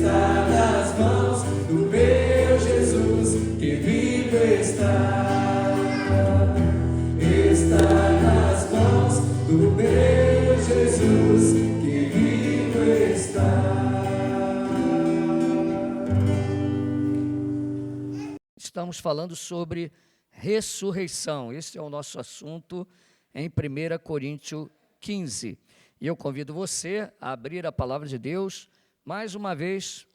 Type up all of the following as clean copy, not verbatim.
está nas mãos do meu Jesus, que vivo está. Está nas mãos do meu Jesus, que vivo está. Estamos falando sobre ressurreição. Esse é o nosso assunto em 1 Coríntios 15. E eu convido você a abrir a palavra de Deus, mais uma vez,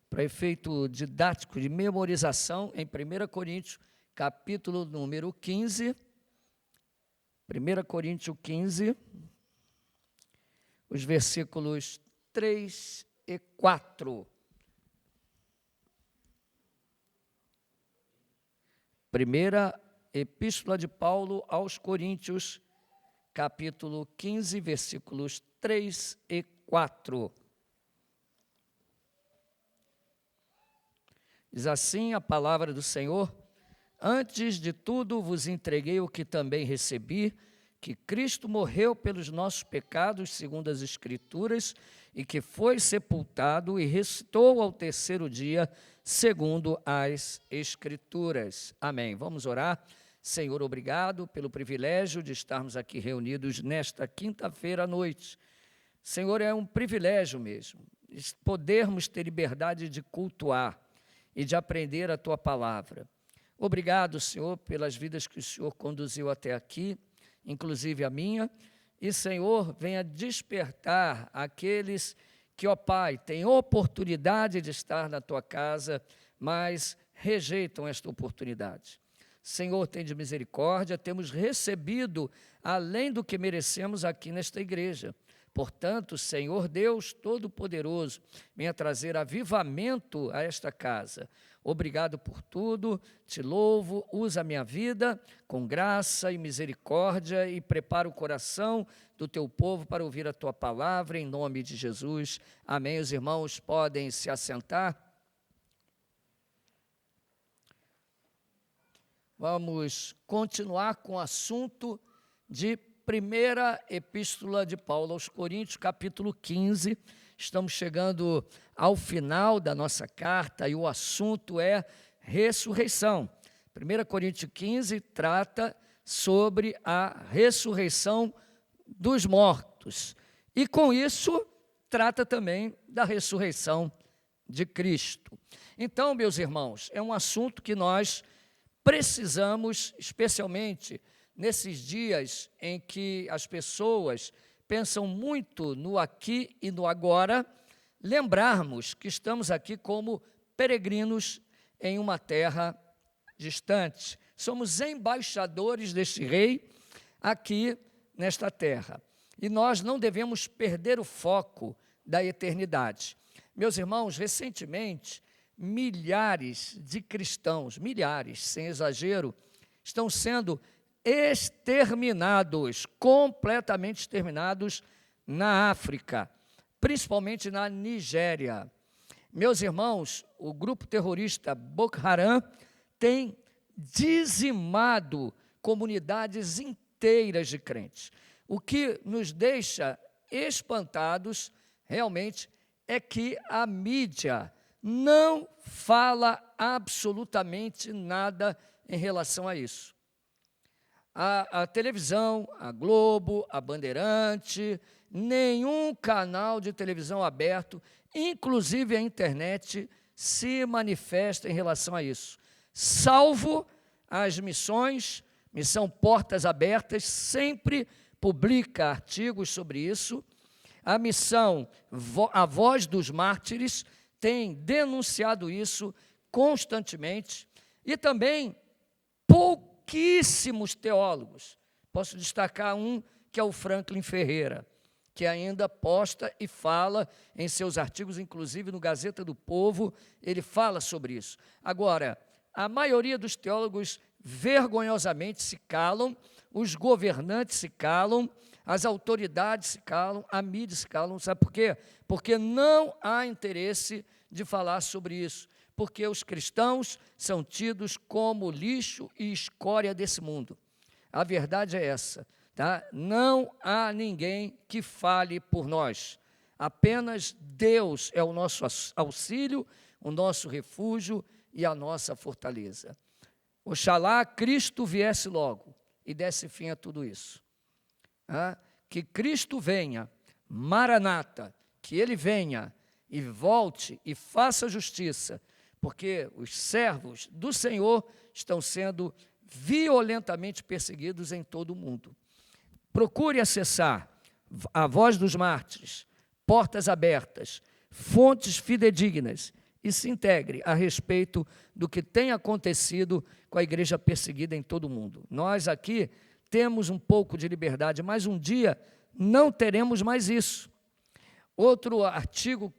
para efeito didático de memorização, em 1 Coríntios, capítulo número 15. 1 Coríntios 15, os versículos 3 e 4. Primeira Epístola de Paulo aos Coríntios, capítulo 15, versículos 3 e 4. Diz assim a palavra do Senhor: antes de tudo vos entreguei o que também recebi, que Cristo morreu pelos nossos pecados, segundo as Escrituras, e que foi sepultado e ressuscitou ao terceiro dia, segundo as Escrituras. Amém. Vamos orar. Senhor, obrigado pelo privilégio de estarmos aqui reunidos nesta quinta-feira à noite. Senhor, é um privilégio mesmo, podermos ter liberdade de cultuar e de aprender a Tua palavra. Obrigado, Senhor, pelas vidas que o Senhor conduziu até aqui, inclusive a minha, e, Senhor, venha despertar aqueles que, ó Pai, têm oportunidade de estar na Tua casa, mas rejeitam esta oportunidade. Senhor, tem de misericórdia, temos recebido além do que merecemos aqui nesta igreja. Portanto, Senhor Deus Todo-Poderoso, venha trazer avivamento a esta casa. Obrigado por tudo, te louvo, usa a minha vida com graça e misericórdia e prepara o coração do teu povo para ouvir a tua palavra, em nome de Jesus. Amém. Os irmãos podem se assentar. Vamos continuar com o assunto de primeira epístola de Paulo aos Coríntios, capítulo 15. Estamos chegando ao final da nossa carta e o assunto é ressurreição. 1 Coríntios 15 trata sobre a ressurreição dos mortos. E com isso, trata também da ressurreição de Cristo. Então, meus irmãos, é um assunto que nós precisamos, especialmente nesses dias em que as pessoas pensam muito no aqui e no agora, lembrarmos que estamos aqui como peregrinos em uma terra distante. Somos embaixadores deste rei aqui nesta terra. E nós não devemos perder o foco da eternidade. Meus irmãos, recentemente, milhares de cristãos, milhares, sem exagero, estão sendo exterminados, completamente exterminados na África, principalmente na Nigéria. Meus irmãos, o grupo terrorista Boko Haram tem dizimado comunidades inteiras de crentes. O que nos deixa espantados, realmente, é que a mídia não fala absolutamente nada em relação a isso. A televisão, a Globo, a Bandeirante, nenhum canal de televisão aberto, inclusive a internet, se manifesta em relação a isso. Salvo as missões, Missão Portas Abertas, sempre publica artigos sobre isso. A missão A Voz dos Mártires tem denunciado isso constantemente. E também pouquíssimos teólogos. Posso destacar um, que é o Franklin Ferreira, que ainda posta e fala em seus artigos, inclusive no Gazeta do Povo, ele fala sobre isso. Agora, a maioria dos teólogos vergonhosamente se calam, os governantes se calam, as autoridades se calam, a mídia se calam. Sabe por quê? Porque não há interesse de falar sobre isso. Porque os cristãos são tidos como lixo e escória desse mundo. A verdade é essa, tá? Não há ninguém que fale por nós. Apenas Deus é o nosso auxílio, o nosso refúgio e a nossa fortaleza. Oxalá Cristo viesse logo e desse fim a tudo isso. Que Cristo venha, Maranata, que Ele venha e volte e faça justiça, porque os servos do Senhor estão sendo violentamente perseguidos em todo o mundo. Procure acessar a Voz dos Mártires, Portas Abertas, fontes fidedignas e se integre a respeito do que tem acontecido com a igreja perseguida em todo o mundo. Nós aqui temos um pouco de liberdade, mas um dia não teremos mais isso. Outro artigo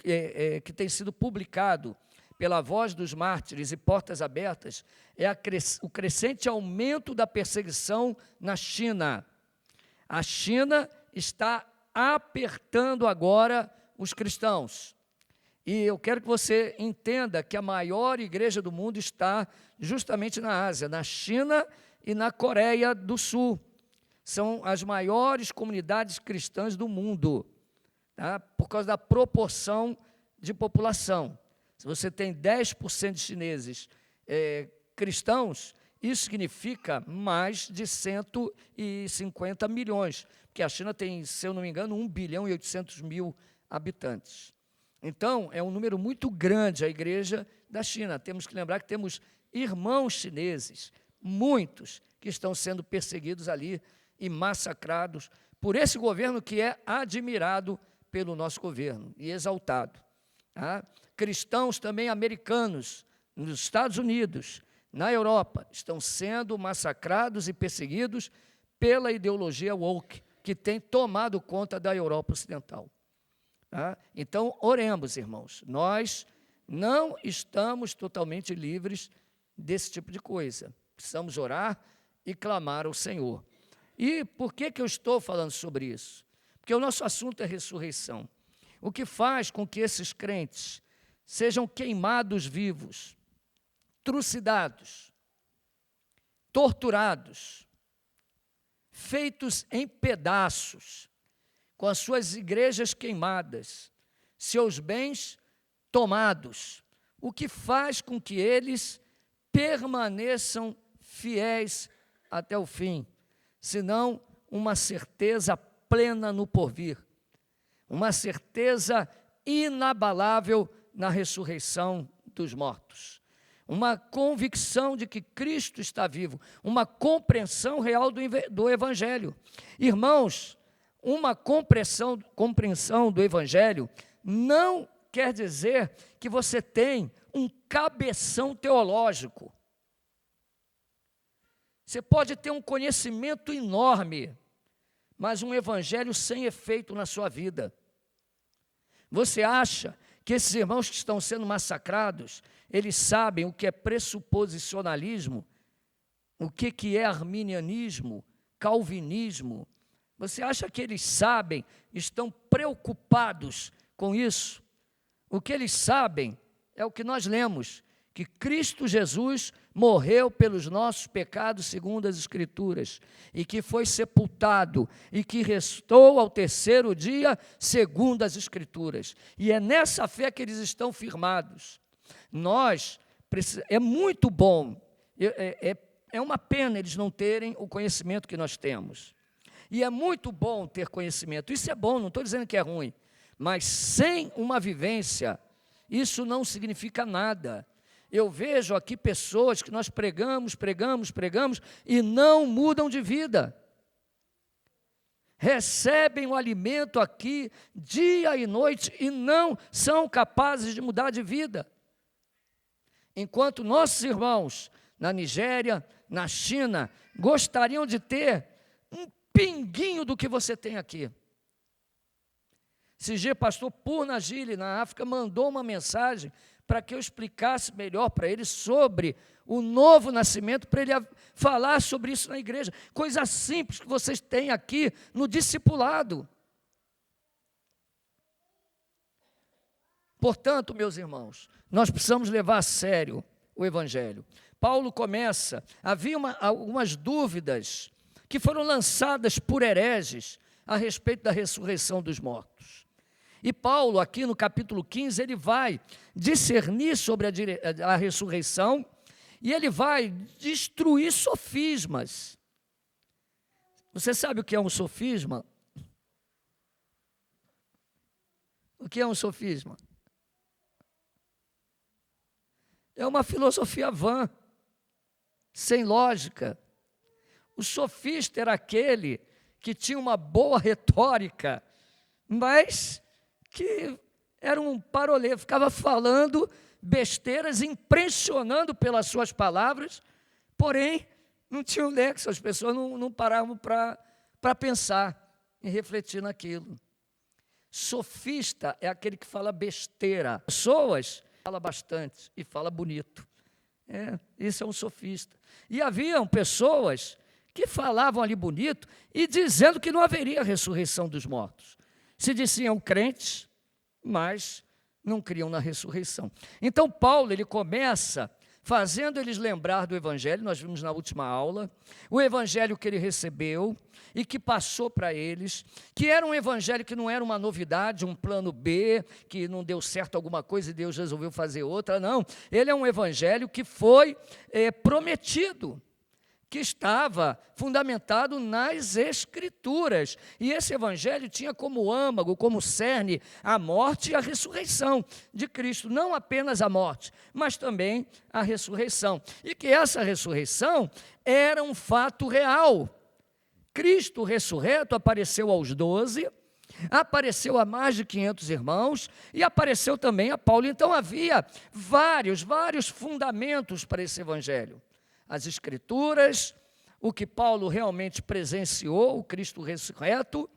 que tem sido publicado pela Voz dos Mártires e Portas Abertas é o crescente aumento da perseguição na China. A China está apertando agora os cristãos. E eu quero que você entenda que a maior igreja do mundo está justamente na Ásia, na China e na Coreia do Sul. São as maiores comunidades cristãs do mundo, tá? Por causa da proporção de população. Se você tem 10% de chineses cristãos, isso significa mais de 150 milhões, porque a China tem, se eu não me engano, 1 bilhão e 800 mil habitantes. Então, é um número muito grande a igreja da China. Temos que lembrar que temos irmãos chineses, muitos, que estão sendo perseguidos ali e massacrados por esse governo que é admirado pelo nosso governo e exaltado. Tá? Cristãos também americanos, nos Estados Unidos, na Europa, estão sendo massacrados e perseguidos pela ideologia woke, que tem tomado conta da Europa Ocidental. Tá? Então, oremos, irmãos. Nós não estamos totalmente livres desse tipo de coisa. Precisamos orar e clamar ao Senhor. E por que eu estou falando sobre isso? Porque o nosso assunto é ressurreição. O que faz com que esses crentes sejam queimados vivos, trucidados, torturados, feitos em pedaços, com as suas igrejas queimadas, seus bens tomados. O que faz com que eles permaneçam fiéis até o fim, senão uma certeza plena no porvir, uma certeza inabalável na ressurreição dos mortos, uma convicção de que Cristo está vivo, uma compreensão real do Evangelho. Irmãos, uma compreensão do Evangelho não quer dizer que você tem um cabeção teológico. Você pode ter um conhecimento enorme, mas um Evangelho sem efeito na sua vida. Você acha que esses irmãos que estão sendo massacrados, eles sabem o que é pressuposicionalismo, o que é arminianismo, calvinismo? Você acha que eles sabem, estão preocupados com isso? O que eles sabem é o que nós lemos, que Cristo Jesus morreu pelos nossos pecados segundo as Escrituras, e que foi sepultado, e que restou ao terceiro dia segundo as Escrituras. E é nessa fé que eles estão firmados. É muito bom, é uma pena eles não terem o conhecimento que nós temos. E é muito bom ter conhecimento, isso é bom, não estou dizendo que é ruim, mas sem uma vivência, isso não significa nada. Eu vejo aqui pessoas que nós pregamos e não mudam de vida. Recebem o alimento aqui dia e noite e não são capazes de mudar de vida. Enquanto nossos irmãos na Nigéria, na China, gostariam de ter um pinguinho do que você tem aqui. Esse dia, pastor Purnagili, na África, mandou uma mensagem para que eu explicasse melhor para ele sobre o novo nascimento, para ele falar sobre isso na igreja. Coisa simples que vocês têm aqui no discipulado. Portanto, meus irmãos, nós precisamos levar a sério o Evangelho. Paulo começa, havia algumas dúvidas que foram lançadas por hereges a respeito da ressurreição dos mortos. E Paulo, aqui no capítulo 15, ele vai discernir sobre a ressurreição e ele vai destruir sofismas. Você sabe o que é um sofisma? O que é um sofisma? É uma filosofia vã, sem lógica. O sofista era aquele que tinha uma boa retórica, mas que era um parolê, ficava falando besteiras, impressionando pelas suas palavras, porém, não tinham lexo, as pessoas não paravam para pensar e refletir naquilo. Sofista é aquele que fala besteira. Pessoas fala bastante e fala bonito. Isso é um sofista. E haviam pessoas que falavam ali bonito e dizendo que não haveria ressurreição dos mortos. Se diziam crentes, mas não criam na ressurreição. Então Paulo, ele começa fazendo eles lembrar do evangelho, nós vimos na última aula, o evangelho que ele recebeu e que passou para eles, que era um evangelho que não era uma novidade, um plano B, que não deu certo alguma coisa e Deus resolveu fazer outra, não. Ele é um evangelho que foi prometido, que estava fundamentado nas Escrituras. E esse evangelho tinha como âmago, como cerne, a morte e a ressurreição de Cristo. Não apenas a morte, mas também a ressurreição. E que essa ressurreição era um fato real. Cristo ressurreto apareceu aos 12, apareceu a mais de 500 irmãos e apareceu também a Paulo. Então havia vários fundamentos para esse evangelho. As Escrituras, o que Paulo realmente presenciou, o Cristo ressurreto,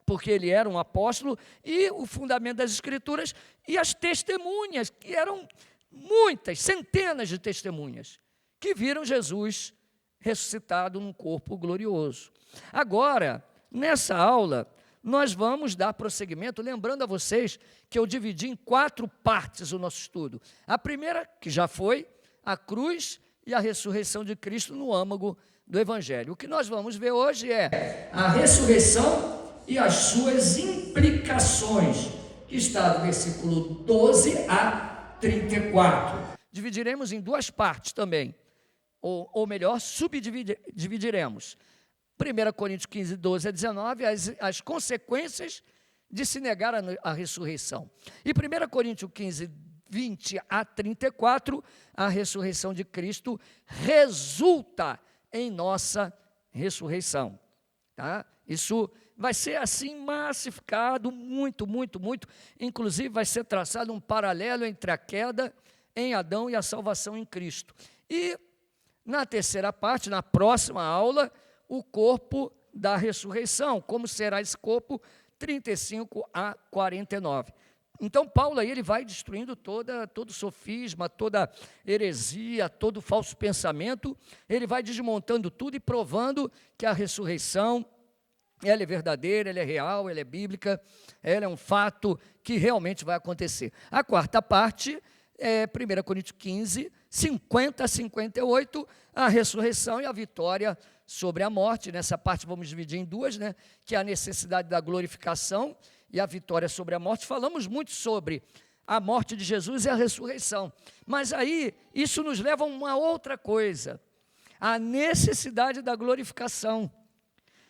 porque ele era um apóstolo, e o fundamento das Escrituras, e as testemunhas, que eram muitas, centenas de testemunhas, que viram Jesus ressuscitado num corpo glorioso. Agora, nessa aula, nós vamos dar prosseguimento, lembrando a vocês que eu dividi em 4 partes o nosso estudo. A primeira, que já foi, a cruz e a ressurreição de Cristo no âmago do Evangelho. O que nós vamos ver hoje é a ressurreição e as suas implicações, que está do versículo 12 a 34. Dividiremos em 2 partes também, ou melhor, subdividiremos. 1 Coríntios 15, 12 a 19, as consequências de se negar a ressurreição. E 1 Coríntios 15, 20 a 34, a ressurreição de Cristo resulta em nossa ressurreição. Tá? Isso vai ser assim massificado, muito. Inclusive vai ser traçado um paralelo entre a queda em Adão e a salvação em Cristo. E na terceira parte, na próxima aula, o corpo da ressurreição. Como será esse corpo? 35 a 49. Então, Paulo aí ele vai destruindo todo sofisma, toda heresia, todo falso pensamento, ele vai desmontando tudo e provando que a ressurreição, ela é verdadeira, ela é real, ela é bíblica, ela é um fato que realmente vai acontecer. A quarta parte é 1 Coríntios 15, 50 a 58, a ressurreição e a vitória sobre a morte. Nessa parte vamos dividir em 2, né? Que é a necessidade da glorificação e a vitória sobre a morte. Falamos muito sobre a morte de Jesus e a ressurreição. Mas aí, isso nos leva a uma outra coisa, a necessidade da glorificação.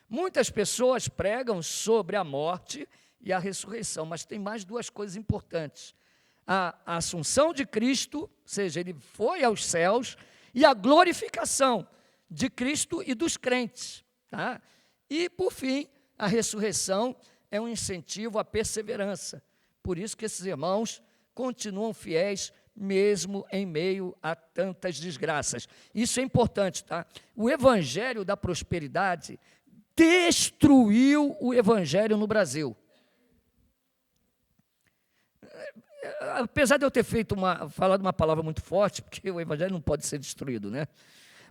Muitas pessoas pregam sobre a morte e a ressurreição, mas tem mais 2 coisas importantes. A assunção de Cristo, ou seja, ele foi aos céus, e a glorificação de Cristo e dos crentes. Tá? E, por fim, a ressurreição é um incentivo à perseverança. Por isso que esses irmãos continuam fiéis, mesmo em meio a tantas desgraças. Isso é importante, tá? O evangelho da prosperidade destruiu o evangelho no Brasil. Apesar de eu ter falado uma palavra muito forte, porque o evangelho não pode ser destruído, né?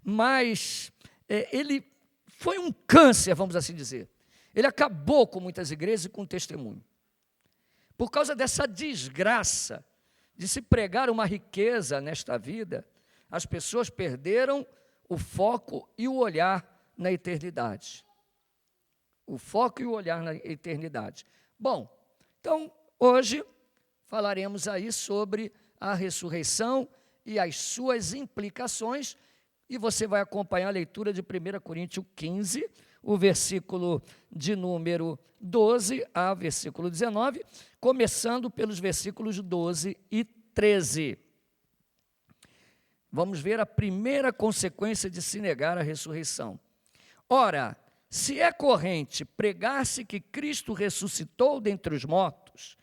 Mas ele foi um câncer, vamos assim dizer. Ele acabou com muitas igrejas e com o testemunho. Por causa dessa desgraça de se pregar uma riqueza nesta vida, as pessoas perderam o foco e o olhar na eternidade. O foco e o olhar na eternidade. Bom, então, Hoje falaremos aí sobre a ressurreição e as suas implicações, e você vai acompanhar a leitura de 1 Coríntios 15, o versículo de número 12 a versículo 19, começando pelos versículos 12 e 13. Vamos ver a primeira consequência de se negar a ressurreição. Ora, se é corrente pregar-se que Cristo ressuscitou dentre os mortos,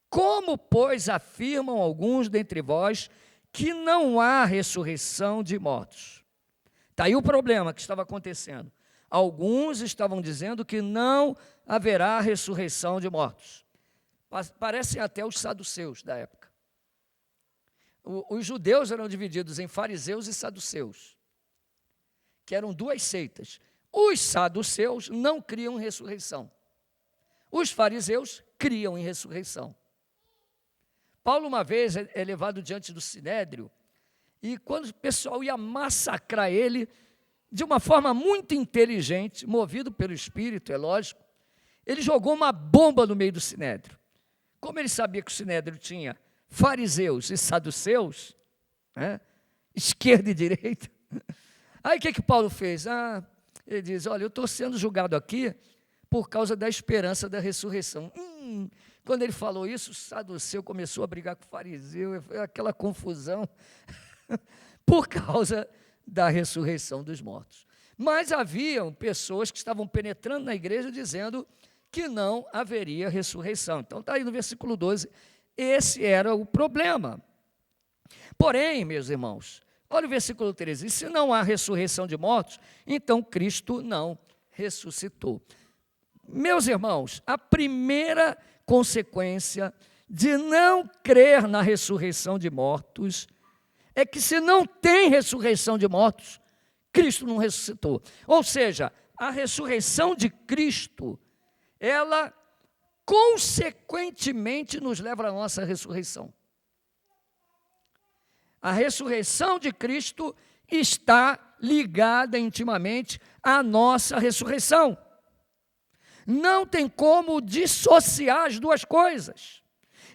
como, pois, afirmam alguns dentre vós que não há ressurreição de mortos? Está aí o problema que estava acontecendo. Alguns estavam dizendo que não haverá ressurreição de mortos. Parecem até os saduceus da época. Os judeus eram divididos em fariseus e saduceus, que eram duas seitas. Os saduceus não criam em ressurreição. Os fariseus criam em ressurreição. Paulo, uma vez, é levado diante do Sinédrio, e quando o pessoal ia massacrar ele, de uma forma muito inteligente, movido pelo Espírito, é lógico, ele jogou uma bomba no meio do Sinédrio. Como ele sabia que o Sinédrio tinha fariseus e saduceus, esquerda e direita, aí o que Paulo fez? Ele diz, olha, eu estou sendo julgado aqui por causa da esperança da ressurreição. Quando ele falou isso, o saduceu começou a brigar com o fariseu, aquela confusão, por causa da ressurreição dos mortos. Mas haviam pessoas que estavam penetrando na igreja dizendo que não haveria ressurreição. Então está aí no versículo 12, esse era o problema. Porém, meus irmãos, olha o versículo 13, se não há ressurreição de mortos, então Cristo não ressuscitou. Meus irmãos, a primeira consequência de não crer na ressurreição de mortos é que se não tem ressurreição de mortos, Cristo não ressuscitou. Ou seja, a ressurreição de Cristo, ela consequentemente nos leva à nossa ressurreição. A ressurreição de Cristo está ligada intimamente à nossa ressurreição. Não tem como dissociar as duas coisas.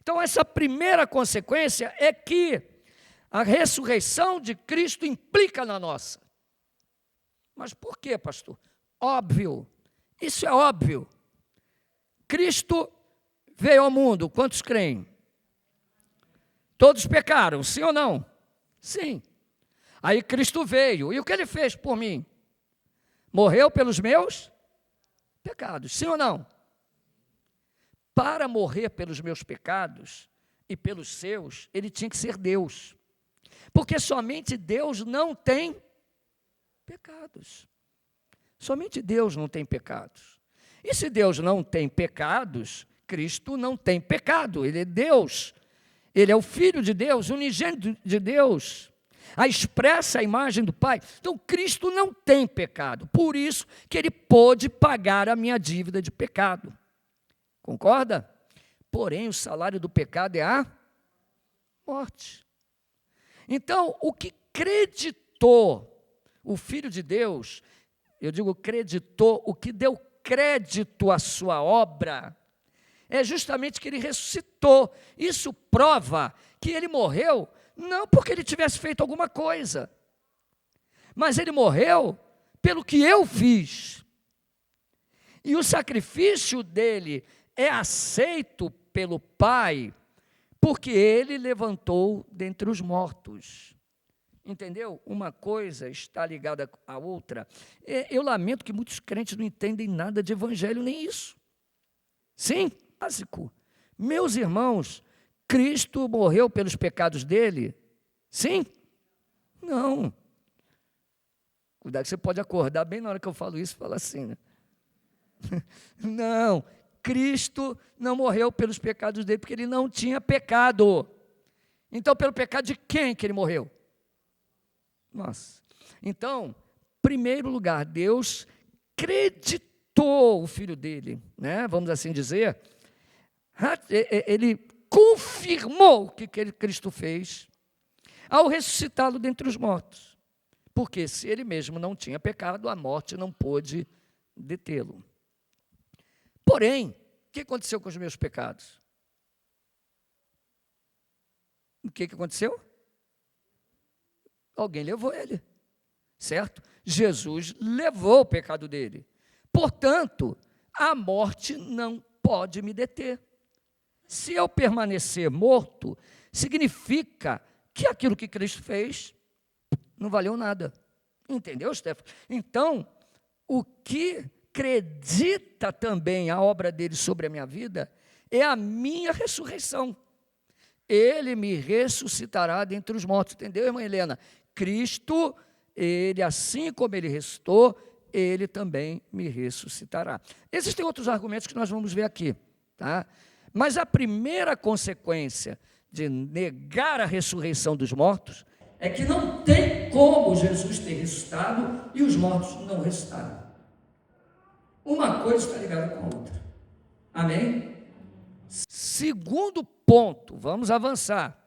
Então, essa primeira consequência é que a ressurreição de Cristo implica na nossa. Mas por quê, pastor? Óbvio, isso é óbvio. Cristo veio ao mundo, quantos creem? Todos pecaram, sim ou não? Sim. Aí Cristo veio, e o que ele fez por mim? Morreu pelos meus pecados, sim ou não? Para morrer pelos meus pecados e pelos seus, ele tinha que ser Deus. Porque somente Deus não tem pecados. Somente Deus não tem pecados. E se Deus não tem pecados, Cristo não tem pecado. Ele é Deus. Ele é o Filho de Deus, unigênito de Deus. A expressa imagem do Pai. Então, Cristo não tem pecado. Por isso que Ele pôde pagar a minha dívida de pecado. Concorda? Porém, o salário do pecado é a morte. Então, o que creditou o Filho de Deus, eu digo creditou, o que deu crédito à sua obra, é justamente que Ele ressuscitou. Isso prova que Ele morreu não porque Ele tivesse feito alguma coisa, mas Ele morreu pelo que eu fiz. E o sacrifício dele é aceito pelo Pai, porque Ele levantou dentre os mortos. Entendeu? Uma coisa está ligada à outra. Eu lamento que muitos crentes não entendem nada de evangelho, nem isso. Sim, básico. Meus irmãos, Cristo morreu pelos pecados dele? Sim? Não. Cuidado que você pode acordar bem na hora que eu falo isso e falar assim, né? Não, Cristo não morreu pelos pecados dele, porque ele não tinha pecado. Então, pelo pecado de quem que ele morreu? Nossa. Então, primeiro lugar, Deus creditou o Filho dele, né? Vamos assim dizer. Ele confirmou o que Cristo fez ao ressuscitá-lo dentre os mortos. Porque se ele mesmo não tinha pecado, a morte não pôde detê-lo. Porém, o que aconteceu com os meus pecados? o que aconteceu? Alguém levou ele, certo? Jesus levou o pecado dele. Portanto, a morte não pode me deter. Se eu permanecer morto, significa que aquilo que Cristo fez não valeu nada. Entendeu, Stefano? Então, o que acredita também a obra dele sobre a minha vida é a minha ressurreição. Ele me ressuscitará dentre os mortos. Entendeu, irmã Helena? Cristo, ele, assim como ele ressuscitou, ele também me ressuscitará. Existem outros argumentos que nós vamos ver aqui, tá? Mas a primeira consequência de negar a ressurreição dos mortos é que não tem como Jesus ter ressuscitado e os mortos não ressuscitaram. Uma coisa está ligada com a outra. Amém? Segundo ponto, vamos avançar.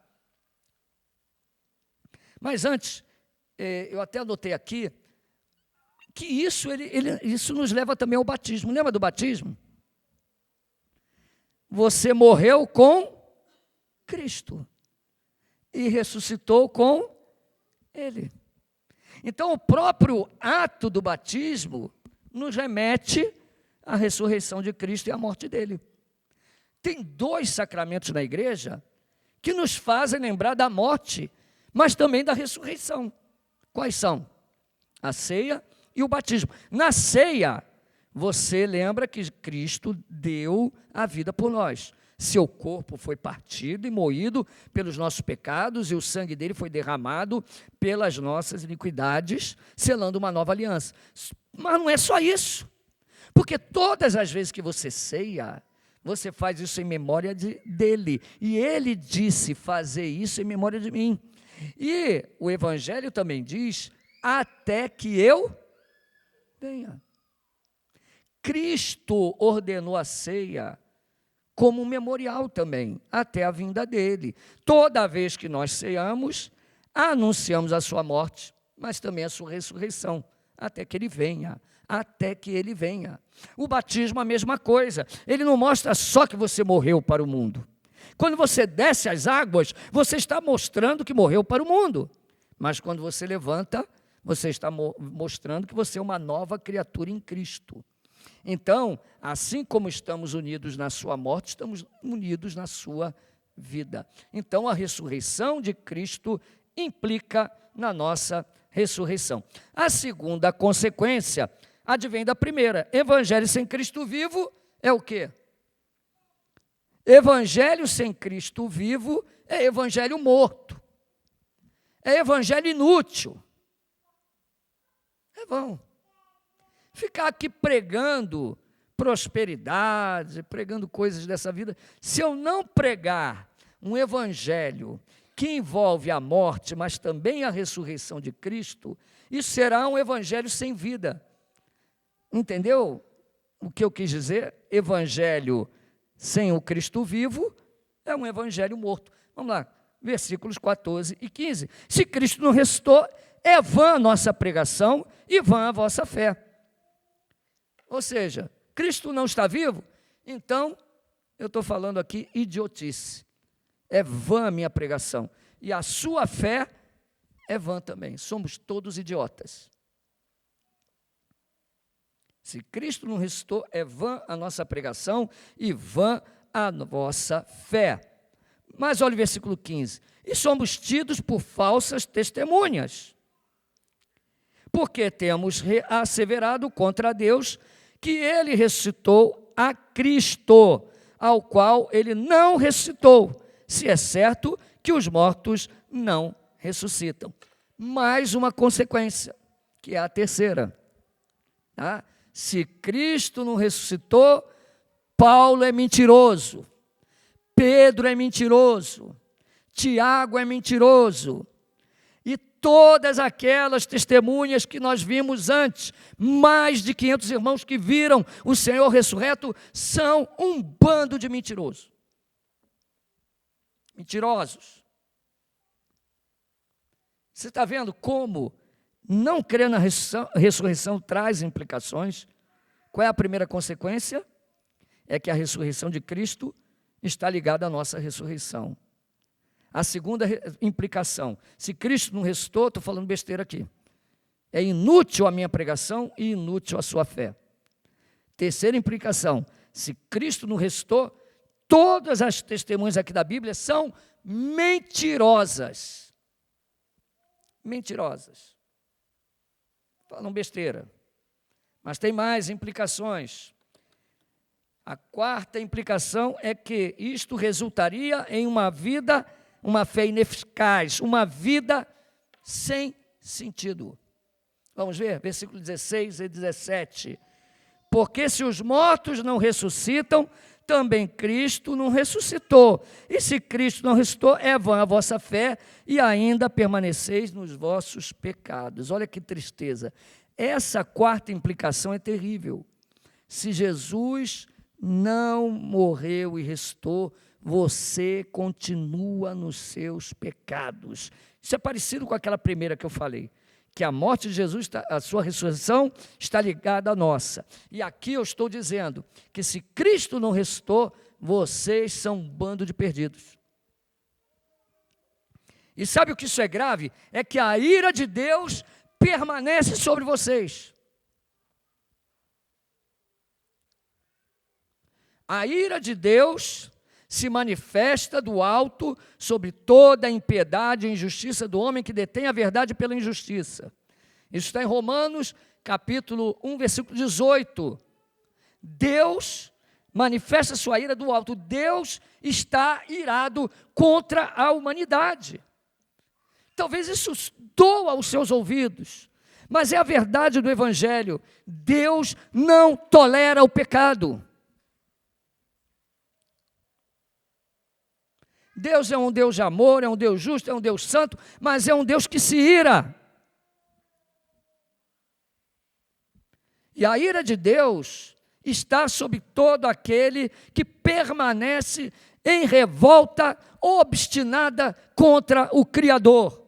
Mas antes, eu até anotei aqui, que isso nos leva também ao batismo. Lembra do batismo? Você morreu com Cristo e ressuscitou com Ele. Então, o próprio ato do batismo nos remete à ressurreição de Cristo e à morte dele. Tem 2 sacramentos na igreja que nos fazem lembrar da morte, mas também da ressurreição. Quais são? A ceia e o batismo. Na ceia, você lembra que Cristo deu a vida por nós. Seu corpo foi partido e moído pelos nossos pecados e o sangue dele foi derramado pelas nossas iniquidades, selando uma nova aliança. Mas não é só isso, porque todas as vezes que você ceia, você faz isso em memória dele. E ele disse fazer isso em memória de mim. E o Evangelho também diz, até que eu venha. Cristo ordenou a ceia como um memorial também, até a vinda dele. Toda vez que nós ceamos, anunciamos a sua morte, mas também a sua ressurreição, até que ele venha. Até que ele venha. O batismo, a mesma coisa. Ele não mostra só que você morreu para o mundo. Quando você desce as águas, você está mostrando que morreu para o mundo. Mas quando você levanta, você está mostrando que você é uma nova criatura em Cristo. Então, assim como estamos unidos na sua morte, estamos unidos na sua vida. Então, a ressurreição de Cristo implica na nossa ressurreição. A segunda consequência advém da primeira. Evangelho sem Cristo vivo é o quê? Evangelho sem Cristo vivo é evangelho morto. É evangelho inútil. É vão. Ficar aqui pregando prosperidade, pregando coisas dessa vida, se eu não pregar um evangelho que envolve a morte, mas também a ressurreição de Cristo, isso será um evangelho sem vida. Entendeu o que eu quis dizer? Evangelho sem o Cristo vivo é um evangelho morto. Vamos lá, versículos 14 e 15. Se Cristo não ressuscitou, é vã a nossa pregação e vã a vossa fé. Ou seja, Cristo não está vivo, então eu estou falando aqui idiotice. É vã a minha pregação. E a sua fé é vã também. Somos todos idiotas. Se Cristo não ressuscitou, é vã a nossa pregação e vã a vossa fé. Mas olha o versículo 15. E somos tidos por falsas testemunhas, porque temos asseverado contra Deus que ele ressuscitou a Cristo, ao qual ele não ressuscitou, se é certo que os mortos não ressuscitam. Mais uma consequência, que é a terceira. Tá? Se Cristo não ressuscitou, Paulo é mentiroso, Pedro é mentiroso, Tiago é mentiroso, e todas aquelas testemunhas que nós vimos antes, mais de 500 irmãos que viram o Senhor ressurreto, são um bando de mentirosos. Mentirosos. Você está vendo como não crer na ressurreição traz implicações? Qual é a primeira consequência? É que a ressurreição de Cristo está ligada à nossa ressurreição. A segunda implicação, se Cristo não ressuscitou, estou falando besteira aqui. É inútil a minha pregação e inútil a sua fé. Terceira implicação, se Cristo não ressuscitou, todas as testemunhas aqui da Bíblia são mentirosas. Mentirosas. Falam besteira. Mas tem mais implicações. A quarta implicação é que isto resultaria em uma vida, uma fé ineficaz, uma vida sem sentido. Vamos ver, versículo 16 e 17. Porque se os mortos não ressuscitam, também Cristo não ressuscitou. E se Cristo não ressuscitou, é vã a vossa fé e ainda permaneceis nos vossos pecados. Olha que tristeza. Essa quarta implicação é terrível. Se Jesus não morreu e ressuscitou, você continua nos seus pecados. Isso é parecido com aquela primeira que eu falei, que a morte de Jesus, a sua ressurreição, está ligada à nossa. E aqui eu estou dizendo que se Cristo não ressuscitou, vocês são um bando de perdidos. E sabe o que isso é grave? É que a ira de Deus permanece sobre vocês. A ira de Deus se manifesta do alto sobre toda a impiedade e injustiça do homem que detém a verdade pela injustiça. Isso está em Romanos, capítulo 1, versículo 18. Deus manifesta sua ira do alto. Deus está irado contra a humanidade. Talvez isso doa aos seus ouvidos, mas é a verdade do Evangelho. Deus não tolera o pecado. Deus é um Deus de amor, é um Deus justo, é um Deus santo, mas é um Deus que se ira. E a ira de Deus está sobre todo aquele que permanece em revolta obstinada contra o Criador.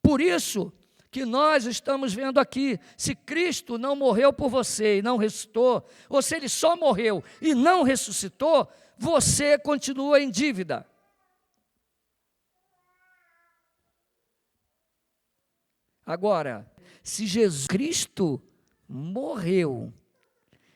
Por isso que nós estamos vendo aqui, se Cristo não morreu por você e não ressuscitou, ou se Ele só morreu e não ressuscitou, você continua em dívida. Agora, se Jesus Cristo morreu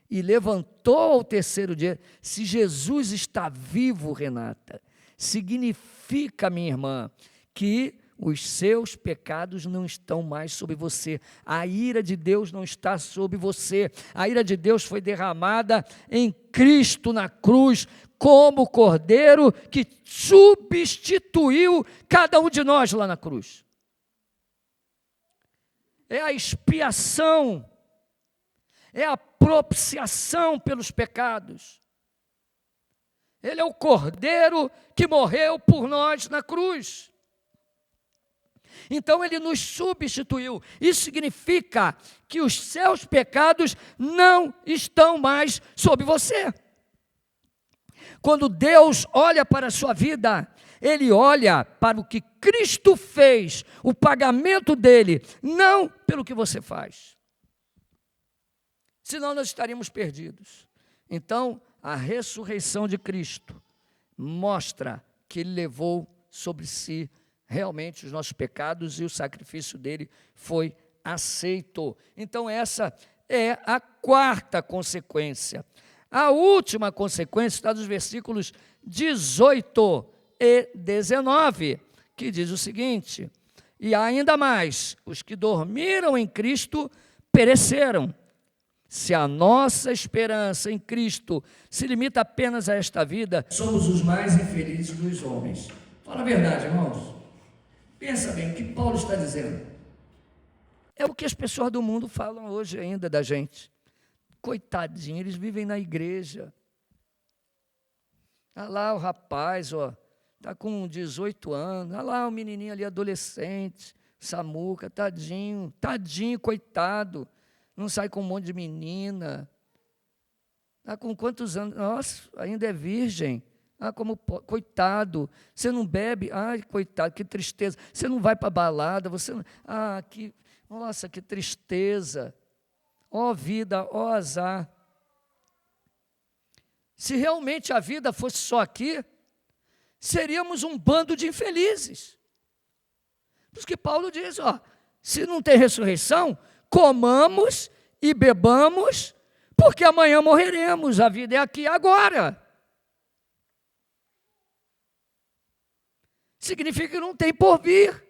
e levantou ao terceiro dia, se Jesus está vivo, Renata, significa, minha irmã, que os seus pecados não estão mais sobre você. A ira de Deus não está sobre você. A ira de Deus foi derramada em Cristo na cruz, como cordeiro que substituiu cada um de nós lá na cruz. É a expiação, é a propiciação pelos pecados. Ele é o cordeiro que morreu por nós na cruz. Então Ele nos substituiu. Isso significa que os seus pecados não estão mais sobre você. Quando Deus olha para a sua vida, Ele olha para o que Cristo fez, o pagamento dele, não pelo que você faz. Senão nós estaríamos perdidos. Então, a ressurreição de Cristo mostra que Ele levou sobre si realmente os nossos pecados e o sacrifício dele foi aceito. Então essa é a quarta consequência. A última consequência está nos versículos 18 e 19, que diz o seguinte: e ainda mais, os que dormiram em Cristo pereceram. Se a nossa esperança em Cristo se limita apenas a esta vida, somos os mais infelizes dos homens. Fala a verdade, irmãos. Pensa bem, o que Paulo está dizendo? É o que as pessoas do mundo falam hoje ainda da gente. Coitadinho, eles vivem na igreja. Olha lá o rapaz, está com 18 anos. Olha lá o menininho ali, adolescente, Samuca, tadinho, coitado. Não sai com um monte de menina. Está com quantos anos? Nossa, ainda é virgem. Coitado, você não bebe, coitado, que tristeza, você não vai para a balada, você não, nossa, que tristeza, vida, azar. Se realmente a vida fosse só aqui, seríamos um bando de infelizes. Por isso que Paulo diz, se não tem ressurreição, comamos e bebamos, porque amanhã morreremos, a vida é aqui e agora. Significa que não tem porvir.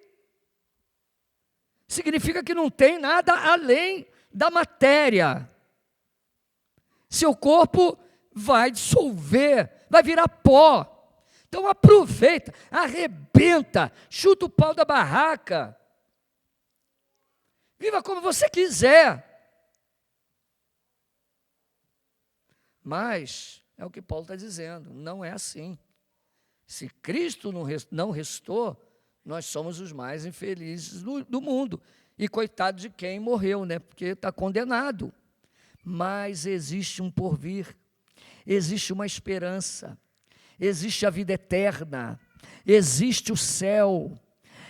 Significa que não tem nada além da matéria. Seu corpo vai dissolver, vai virar pó. Então aproveita, arrebenta, chuta o pau da barraca. Viva como você quiser. Mas, é o que Paulo está dizendo, não é assim. Se Cristo não restou, nós somos os mais infelizes do mundo. E coitado de quem morreu, né? Porque está condenado. Mas existe um porvir, existe uma esperança, existe a vida eterna, existe o céu,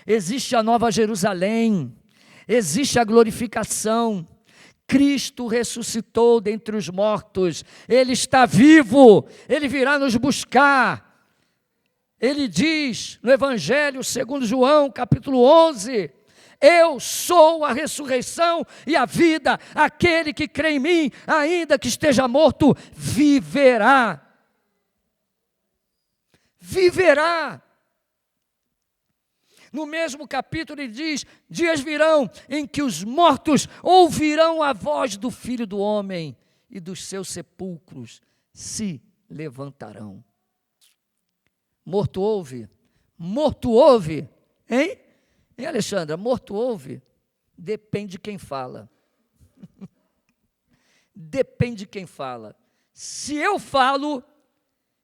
existe a nova Jerusalém, existe a glorificação. Cristo ressuscitou dentre os mortos, Ele está vivo, Ele virá nos buscar. Ele diz no Evangelho segundo João, capítulo 11, eu sou a ressurreição e a vida, aquele que crê em mim, ainda que esteja morto, viverá. Viverá. No mesmo capítulo ele diz, dias virão em que os mortos ouvirão a voz do Filho do Homem e dos seus sepulcros se levantarão. Morto ouve? Morto ouve? Hein, Alexandra? Morto ouve? Depende de quem fala. Depende de quem fala. Se eu falo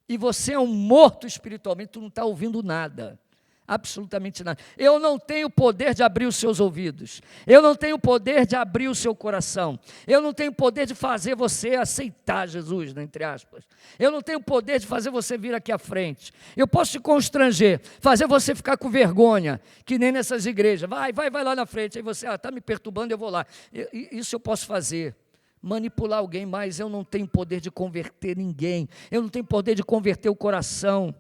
e você é um morto espiritualmente, tu não está ouvindo nada. Absolutamente nada. Eu não tenho poder de abrir os seus ouvidos. Eu não tenho poder de abrir o seu coração. Eu não tenho poder de fazer você aceitar Jesus, né, entre aspas. Eu não tenho poder de fazer você vir aqui à frente. Eu posso te constranger, fazer você ficar com vergonha, que nem nessas igrejas. Vai lá na frente. Aí você, está me perturbando, eu vou lá. Isso eu posso fazer. Manipular alguém, mas eu não tenho poder de converter ninguém. Eu não tenho poder de converter o coração.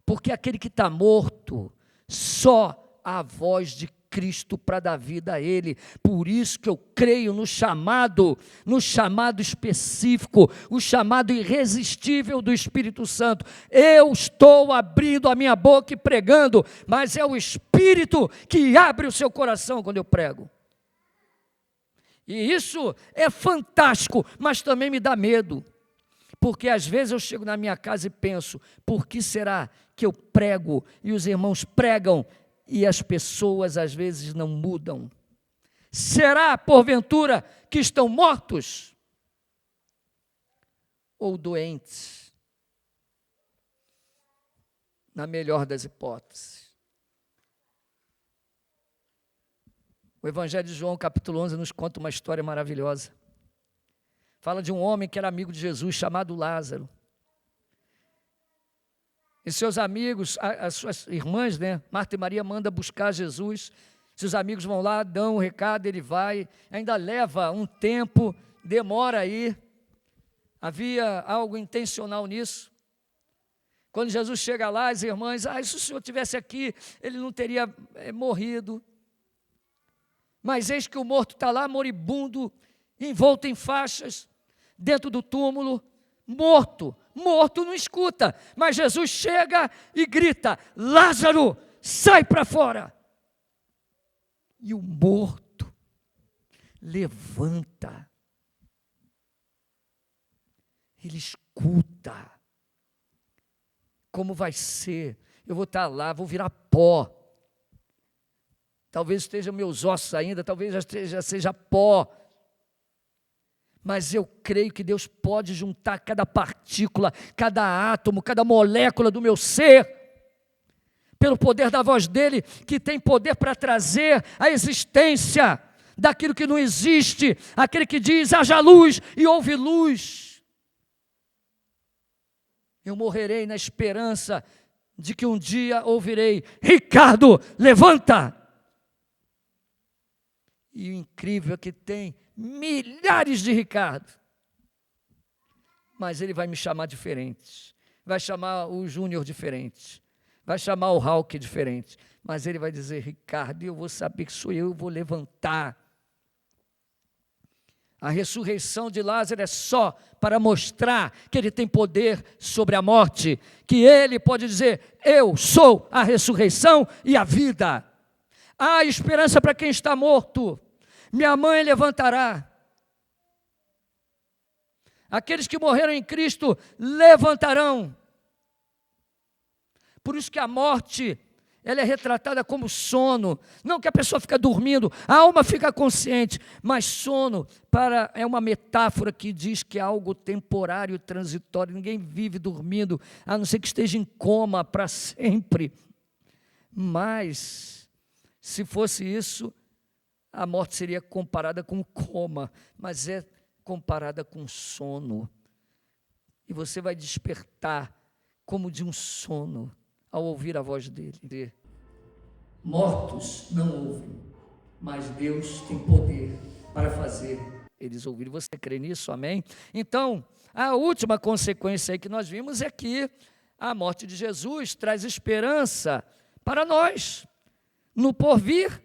Porque aquele que está morto, só a voz de Cristo para dar vida a ele. Por isso que eu creio no chamado específico, o chamado irresistível do Espírito Santo. Eu estou abrindo a minha boca e pregando, mas é o Espírito que abre o seu coração quando eu prego. E isso é fantástico, mas também me dá medo. Porque às vezes eu chego na minha casa e penso, por que será que eu prego e os irmãos pregam e as pessoas às vezes não mudam? Será, porventura, que estão mortos? Ou doentes? Na melhor das hipóteses. O Evangelho de João, capítulo 11, nos conta uma história maravilhosa. Fala de um homem que era amigo de Jesus, chamado Lázaro. E seus amigos, as suas irmãs, né, Marta e Maria, mandam buscar Jesus. Seus amigos vão lá, dão um recado, ele vai. Ainda leva um tempo, demora aí. Havia algo intencional nisso. Quando Jesus chega lá, as irmãs, se o Senhor estivesse aqui, ele não teria morrido. Mas eis que o morto está lá, moribundo, envolto em faixas, dentro do túmulo, morto não escuta, mas Jesus chega e grita, Lázaro, sai para fora, e o morto levanta, ele escuta, como vai ser, eu vou estar lá, vou virar pó, talvez estejam meus ossos ainda, talvez já seja pó, mas eu creio que Deus pode juntar cada partícula, cada átomo, cada molécula do meu ser, pelo poder da voz dele, que tem poder para trazer a existência daquilo que não existe, aquele que diz, haja luz e houve luz. Eu morrerei na esperança de que um dia ouvirei, Ricardo, levanta! E o incrível é que tem milhares de Ricardo, mas ele vai me chamar diferente, vai chamar o Júnior diferente, vai chamar o Hulk diferente, mas ele vai dizer: Ricardo, eu vou saber que sou eu vou levantar. A ressurreição de Lázaro é só para mostrar que ele tem poder sobre a morte, que ele pode dizer: eu sou a ressurreição e a vida. Há esperança para quem está morto. Minha mãe levantará. Aqueles que morreram em Cristo levantarão. Por isso que a morte, ela é retratada como sono. Não que a pessoa fica dormindo, a alma fica consciente, mas sono é uma metáfora que diz que é algo temporário, transitório. Ninguém vive dormindo, a não ser que esteja em coma para sempre. Mas, se fosse isso, a morte seria comparada com coma, mas é comparada com sono. E você vai despertar como de um sono ao ouvir a voz dele. Mortos não ouvem, mas Deus tem poder para fazer eles ouvirem. Você crê nisso? Amém? Então, a última consequência aí que nós vimos é que a morte de Jesus traz esperança para nós. No porvir,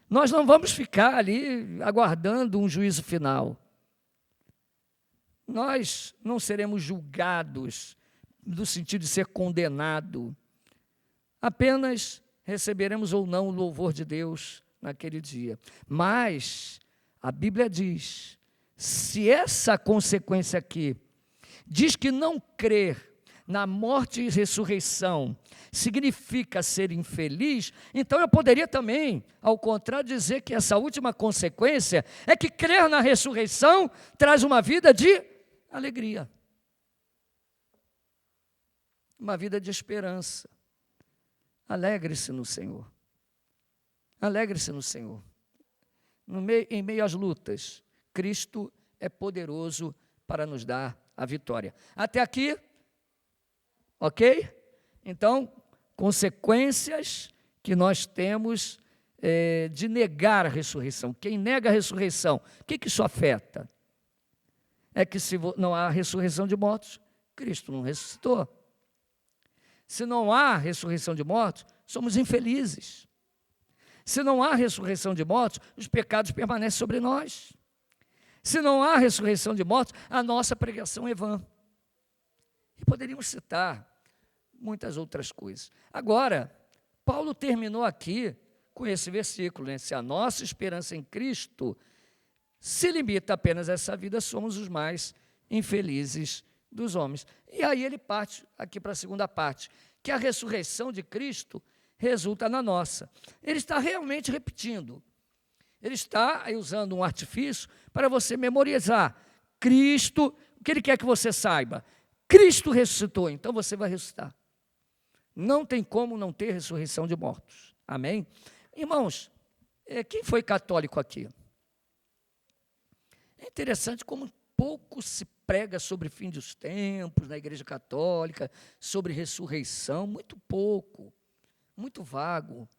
nós não vamos ficar ali aguardando um juízo final. Nós não seremos julgados no sentido de ser condenado. Apenas receberemos ou não o louvor de Deus naquele dia. Mas a Bíblia diz, se essa consequência aqui diz que não crer na morte e ressurreição significa ser infeliz, então eu poderia também, ao contrário, dizer que essa última consequência é que crer na ressurreição traz uma vida de alegria, uma vida de esperança. Alegre-se no Senhor. Alegre-se no Senhor. Em meio às lutas, Cristo é poderoso para nos dar a vitória. Até aqui, ok? Então, consequências que nós temos de negar a ressurreição. Quem nega a ressurreição, o que isso afeta? É que se não há ressurreição de mortos, Cristo não ressuscitou. Se não há ressurreição de mortos, somos infelizes. Se não há ressurreição de mortos, os pecados permanecem sobre nós. Se não há ressurreição de mortos, a nossa pregação é vã. E poderíamos citar muitas outras coisas. Agora, Paulo terminou aqui com esse versículo, né? Se a nossa esperança em Cristo se limita apenas a essa vida, somos os mais infelizes dos homens. E aí ele parte aqui para a segunda parte, que a ressurreição de Cristo resulta na nossa. Ele está realmente repetindo. Ele está usando um artifício para você memorizar. Cristo, o que ele quer que você saiba? Cristo ressuscitou, então você vai ressuscitar. Não tem como não ter ressurreição de mortos. Amém? Irmãos, quem foi católico aqui? É interessante como pouco se prega sobre fim dos tempos na Igreja Católica, sobre ressurreição, muito pouco, muito vago.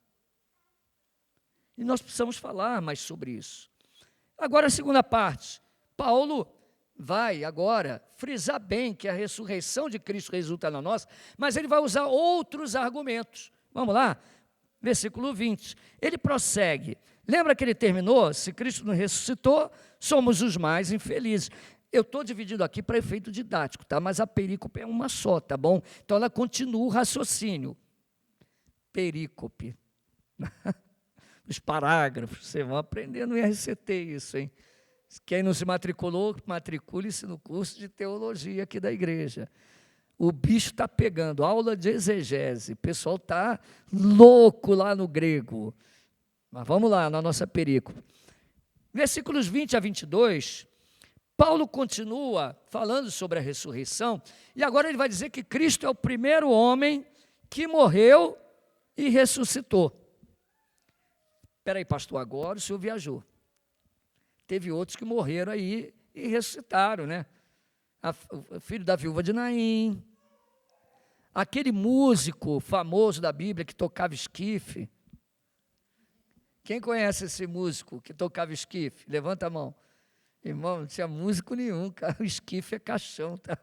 E nós precisamos falar mais sobre isso. Agora a segunda parte, Paulo vai agora frisar bem que a ressurreição de Cristo resulta na nossa, mas ele vai usar outros argumentos. Vamos lá? Versículo 20. Ele prossegue. Lembra que ele terminou? Se Cristo não ressuscitou, somos os mais infelizes. Eu estou dividindo aqui para efeito didático, tá? Mas a perícope é uma só, tá bom? Então ela continua o raciocínio. Perícope. Os parágrafos, vocês vão aprender no IRCT isso, hein? Quem não se matriculou, matricule-se no curso de teologia aqui da igreja. O bicho está pegando, aula de exegese, o pessoal está louco lá no grego. Mas vamos lá, na nossa perícope. Versículos 20 a 22, Paulo continua falando sobre a ressurreição, e agora ele vai dizer que Cristo é o primeiro homem que morreu e ressuscitou. Espera aí, pastor, agora o senhor viajou. Teve outros que morreram aí e ressuscitaram, né? O filho da viúva de Naim, aquele músico famoso da Bíblia que tocava esquife. Quem conhece esse músico que tocava esquife? Levanta a mão. Irmão, não tinha músico nenhum, cara. O esquife é caixão, tá?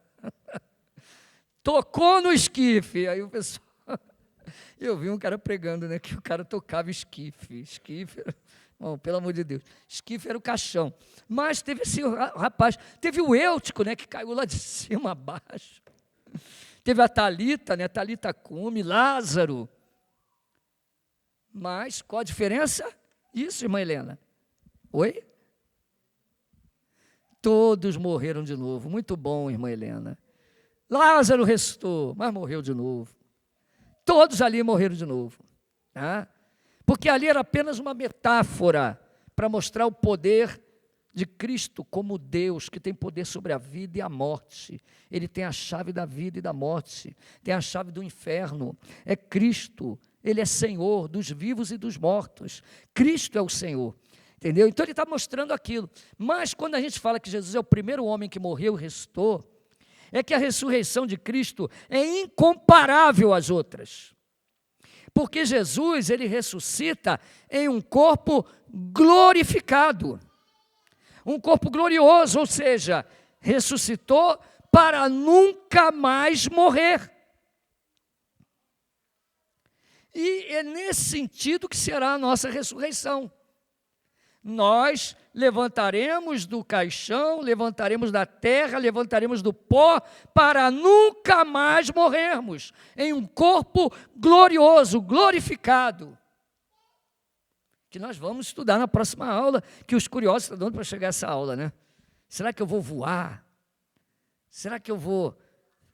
Tocou no esquife, aí o pessoal... Eu vi um cara pregando, né, que o cara tocava esquife. Esquife, bom, pelo amor de Deus, esquife era o caixão. Mas teve esse rapaz, teve o Eutico, né, que caiu lá de cima a baixo. Teve a Talita, né, Talita Cume, Lázaro. Mas qual a diferença? Isso, irmã Helena. Oi? Todos morreram de novo. Muito bom, irmã Helena. Lázaro restou, mas morreu de novo. Todos ali morreram de novo. Tá? Porque ali era apenas uma metáfora para mostrar o poder de Cristo como Deus, que tem poder sobre a vida e a morte. Ele tem a chave da vida e da morte, tem a chave do inferno. É Cristo, Ele é Senhor dos vivos e dos mortos. Cristo é o Senhor, entendeu? Então Ele está mostrando aquilo. Mas quando a gente fala que Jesus é o primeiro homem que morreu e ressuscitou, é que a ressurreição de Cristo é incomparável às outras. Porque Jesus, Ele ressuscita em um corpo glorificado. Um corpo glorioso, ou seja, ressuscitou para nunca mais morrer. E é nesse sentido que será a nossa ressurreição. Nós levantaremos do caixão, levantaremos da terra, levantaremos do pó, para nunca mais morrermos, em um corpo glorioso, glorificado. Que nós vamos estudar na próxima aula, que os curiosos estão dando para chegar a essa aula, né? Será que eu vou voar? Será que eu vou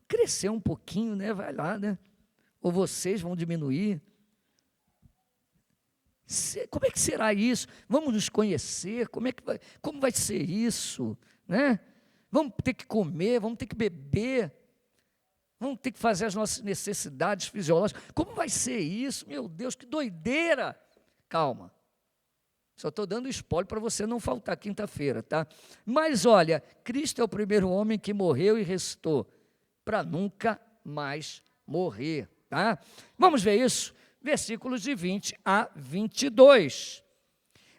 crescer um pouquinho, né? Vai lá, né? Ou vocês vão diminuir? Como é que será isso? Vamos nos conhecer? Como vai ser isso? Né? Vamos ter que comer, vamos ter que beber, vamos ter que fazer as nossas necessidades fisiológicas. Como vai ser isso? Meu Deus, que doideira! Calma. Só estou dando spoiler para você não faltar quinta-feira, tá? Mas olha, Cristo é o primeiro homem que morreu e ressuscitou para nunca mais morrer, tá? Vamos ver isso? Versículos de 20 a 22.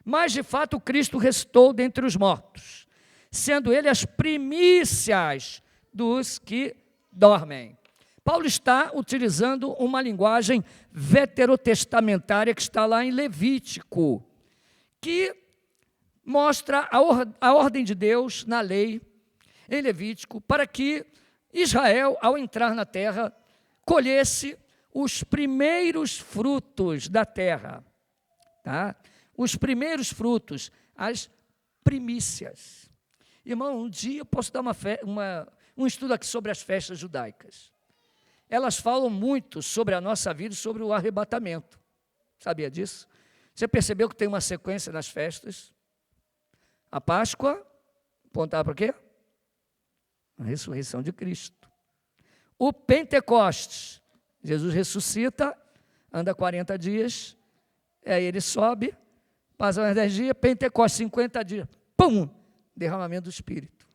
Mas de fato Cristo ressuscitou dentre os mortos, sendo Ele as primícias dos que dormem. Paulo está utilizando uma linguagem veterotestamentária que está lá em Levítico, que mostra a ordem de Deus na lei, em Levítico, para que Israel, ao entrar na terra, colhesse os primeiros frutos da terra, tá? Os primeiros frutos, as primícias. Irmão, um dia eu posso dar um estudo aqui sobre as festas judaicas. Elas falam muito sobre a nossa vida e sobre o arrebatamento. Sabia disso? Você percebeu que tem uma sequência nas festas? A Páscoa, apontava para quê? A ressurreição de Cristo. O Pentecostes, Jesus ressuscita, anda 40 dias, aí ele sobe, passa mais 10 dias, Pentecostes, 50 dias, pum, derramamento do Espírito.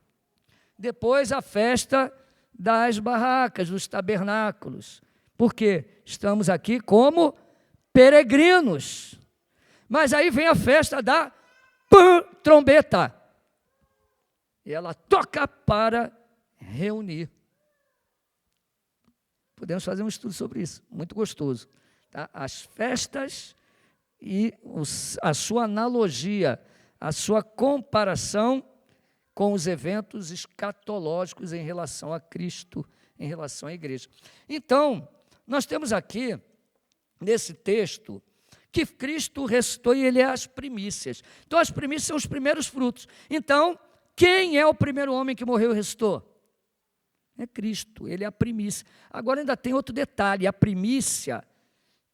Depois a festa das barracas, dos tabernáculos, porque estamos aqui como peregrinos. Mas aí vem a festa da trombeta, e ela toca para reunir. Podemos fazer um estudo sobre isso, muito gostoso. Tá? As festas e a sua analogia, a sua comparação com os eventos escatológicos em relação a Cristo, em relação à igreja. Então, nós temos aqui, nesse texto, que Cristo ressuscitou e Ele é as primícias. Então, as primícias são os primeiros frutos. Então, quem é o primeiro homem que morreu e ressuscitou? É Cristo, Ele é a primícia. Agora ainda tem outro detalhe, a primícia,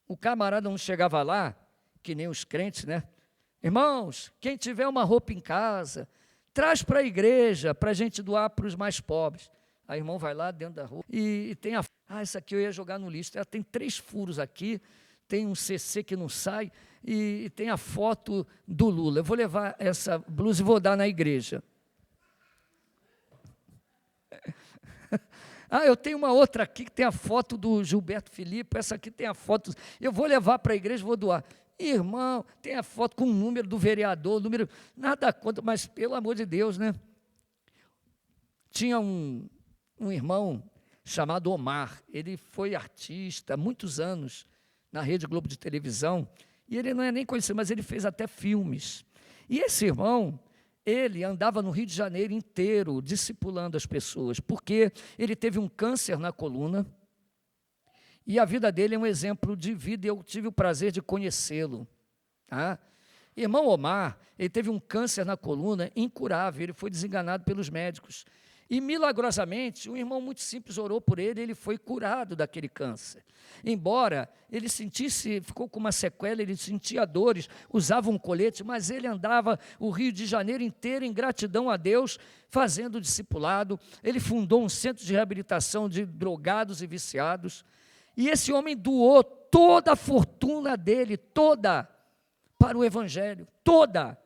o camarada não chegava lá, que nem os crentes, né? Irmãos, quem tiver uma roupa em casa, traz para a igreja, para a gente doar para os mais pobres. Aí o irmão vai lá dentro da roupa e tem essa aqui eu ia jogar no lixo, ela tem 3 furos aqui, tem um CC que não sai e tem a foto do Lula. Eu vou levar essa blusa e vou dar na igreja. Eu tenho uma outra aqui que tem a foto do Gilberto Filipe, essa aqui tem a foto, eu vou levar para a igreja e vou doar. Irmão, tem a foto com o número do vereador, nada contra, mas pelo amor de Deus, né? Tinha um irmão chamado Omar, ele foi artista há muitos anos, na Rede Globo de televisão, e ele não é nem conhecido, mas ele fez até filmes. E esse irmão, ele andava no Rio de Janeiro inteiro, discipulando as pessoas, porque ele teve um câncer na coluna, e a vida dele é um exemplo de vida, e eu tive o prazer de conhecê-lo. Tá? Irmão Omar, ele teve um câncer na coluna incurável, ele foi desenganado pelos médicos. E, milagrosamente, um irmão muito simples orou por ele e ele foi curado daquele câncer. Embora ele sentisse, ficou com uma sequela, ele sentia dores, usava um colete, mas ele andava o Rio de Janeiro inteiro em gratidão a Deus, fazendo discipulado. Ele fundou um centro de reabilitação de drogados e viciados. E esse homem doou toda a fortuna dele, toda, para o Evangelho, toda.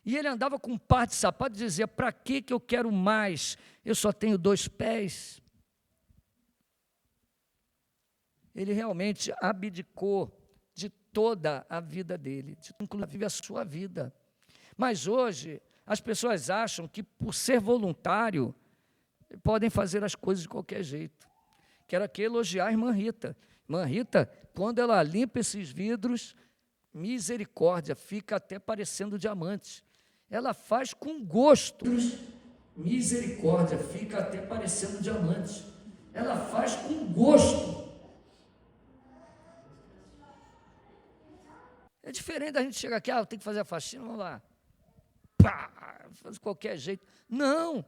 E ele andava com um par de sapato e dizia, para que eu quero mais? Eu só tenho 2 pés. Ele realmente abdicou de toda a vida dele, inclusive a sua vida. Mas hoje, as pessoas acham que por ser voluntário, podem fazer as coisas de qualquer jeito. Quero aqui elogiar a irmã Rita. Irmã Rita, quando ela limpa esses vidros, misericórdia, fica até parecendo diamante. Ela faz com gosto. Misericórdia, fica até parecendo diamante. Ela faz com gosto. É diferente da gente chegar aqui, eu tenho que fazer a faxina, vamos lá. Pá, faz de qualquer jeito. Não.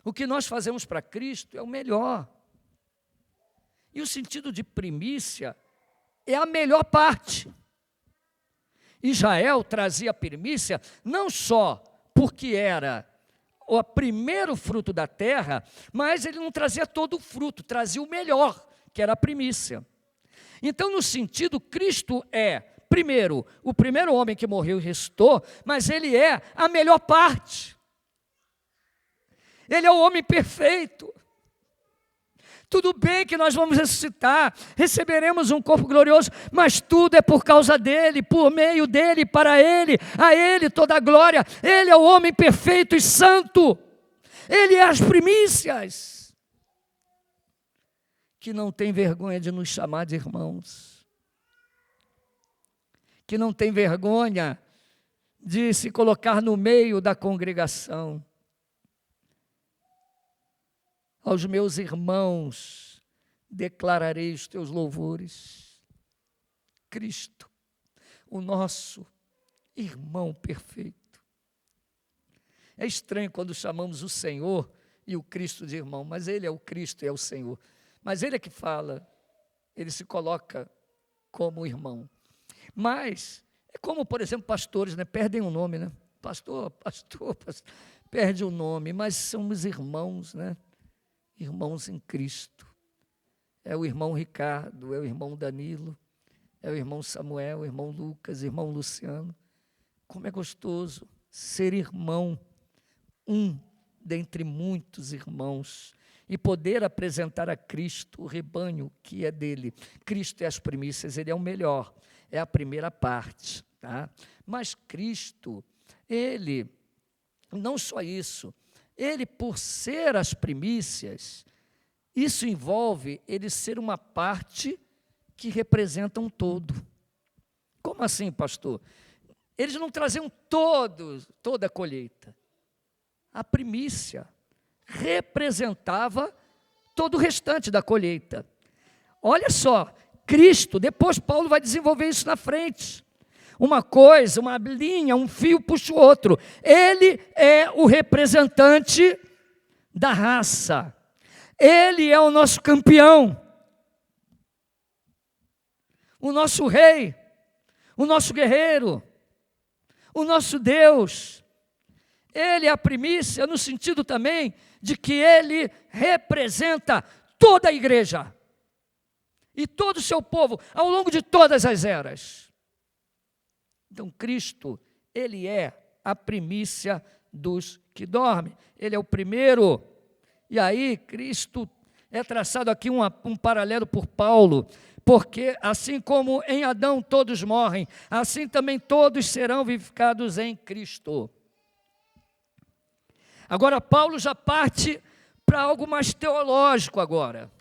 O que nós fazemos para Cristo é o melhor. E o sentido de primícia é a melhor parte. Israel trazia primícia não só porque era o primeiro fruto da terra, mas ele não trazia todo o fruto, trazia o melhor, que era a primícia. Então, no sentido, Cristo é, primeiro, o primeiro homem que morreu e ressuscitou, mas ele é a melhor parte. Ele é o homem perfeito. Tudo bem que nós vamos ressuscitar, receberemos um corpo glorioso, mas tudo é por causa dele, por meio dele, para ele, a ele toda a glória. Ele é o homem perfeito e santo. Ele é as primícias. Que não tem vergonha de nos chamar de irmãos. Que não tem vergonha de se colocar no meio da congregação. Aos meus irmãos, declararei os teus louvores. Cristo, o nosso irmão perfeito. É estranho quando chamamos o Senhor e o Cristo de irmão, mas Ele é o Cristo e é o Senhor. Mas Ele é que fala, Ele se coloca como irmão. Mas, é como, por exemplo, pastores, né? Perdem o nome, né? Pastor, perde o nome, mas somos irmãos, né? Irmãos em Cristo. É o irmão Ricardo, é o irmão Danilo, é o irmão Samuel, o irmão Lucas, o irmão Luciano. Como é gostoso ser irmão, um dentre muitos irmãos, e poder apresentar a Cristo o rebanho que é dele. Cristo é as primícias, ele é o melhor, é a primeira parte. Tá? Mas Cristo, ele, não só isso, ele, por ser as primícias, isso envolve ele ser uma parte que representa um todo. Como assim, pastor? Eles não traziam toda a colheita. A primícia representava todo o restante da colheita. Olha só, Cristo, depois Paulo vai desenvolver isso na frente. Uma coisa, uma linha, um fio puxa o outro. Ele é o representante da raça. Ele é o nosso campeão. O nosso rei. O nosso guerreiro. O nosso Deus. Ele é a primícia no sentido também de que ele representa toda a igreja. E todo o seu povo ao longo de todas as eras. Então, Cristo, ele é a primícia dos que dormem. Ele é o primeiro. E aí, Cristo é traçado aqui um paralelo por Paulo, porque assim como em Adão todos morrem, assim também todos serão vivificados em Cristo. Agora, Paulo já parte para algo mais teológico agora.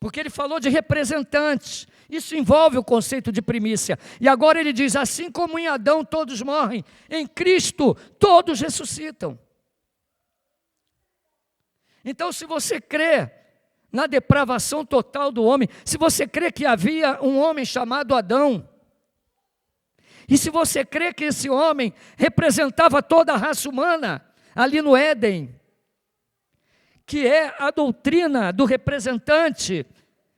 Porque ele falou de representantes. Isso envolve o conceito de primícia. E agora ele diz, assim como em Adão todos morrem, em Cristo todos ressuscitam. Então, se você crê na depravação total do homem, se você crê que havia um homem chamado Adão, e se você crê que esse homem representava toda a raça humana, ali no Éden, que é a doutrina do representante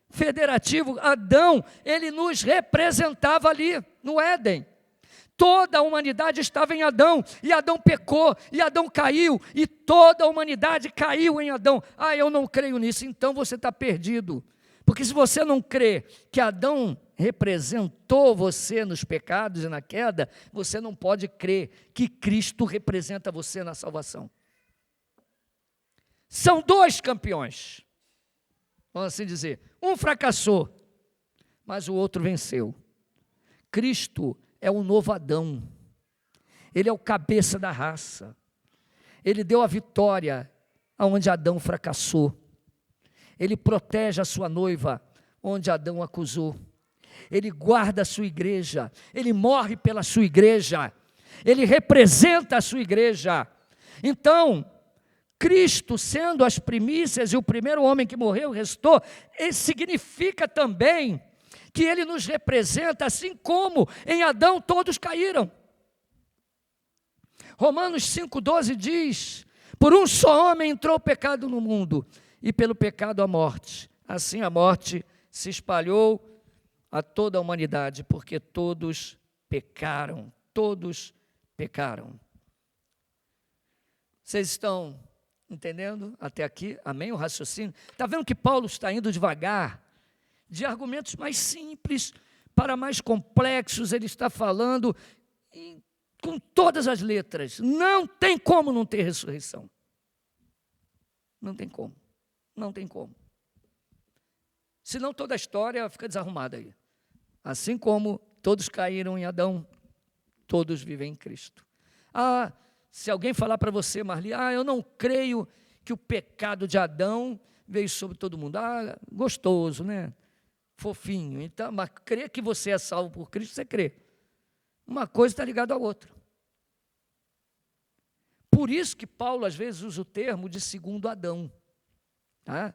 federativo, Adão, ele nos representava ali no Éden. Toda a humanidade estava em Adão, e Adão pecou, e Adão caiu, e toda a humanidade caiu em Adão. Ah, eu não creio nisso, então você está perdido. Porque se você não crê que Adão representou você nos pecados e na queda, você não pode crer que Cristo representa você na salvação. São dois campeões, vamos assim dizer. Um fracassou, mas o outro venceu. Cristo é o novo Adão. Ele é o cabeça da raça. Ele deu a vitória onde Adão fracassou. Ele protege a sua noiva onde Adão acusou. Ele guarda a sua igreja. Ele morre pela sua igreja. Ele representa a sua igreja. Então, Cristo sendo as primícias e o primeiro homem que morreu e restou, isso significa também que ele nos representa, assim como em Adão todos caíram. Romanos 5,12 diz, por um só homem entrou o pecado no mundo, e pelo pecado a morte. Assim a morte se espalhou a toda a humanidade, porque todos pecaram, todos pecaram. Vocês estão entendendo até aqui? Amém? O raciocínio? Está vendo que Paulo está indo devagar? De argumentos mais simples para mais complexos, ele está falando com todas as letras. Não tem como não ter ressurreição. Não tem como. Não tem como. Senão toda a história fica desarrumada aí. Assim como todos caíram em Adão, todos vivem em Cristo. Ah, se alguém falar para você, Marli, eu não creio que o pecado de Adão veio sobre todo mundo. Gostoso, né? Fofinho. Então, mas crer que você é salvo por Cristo, você crê. Uma coisa está ligada à outra. Por isso que Paulo, às vezes, usa o termo de segundo Adão. Tá?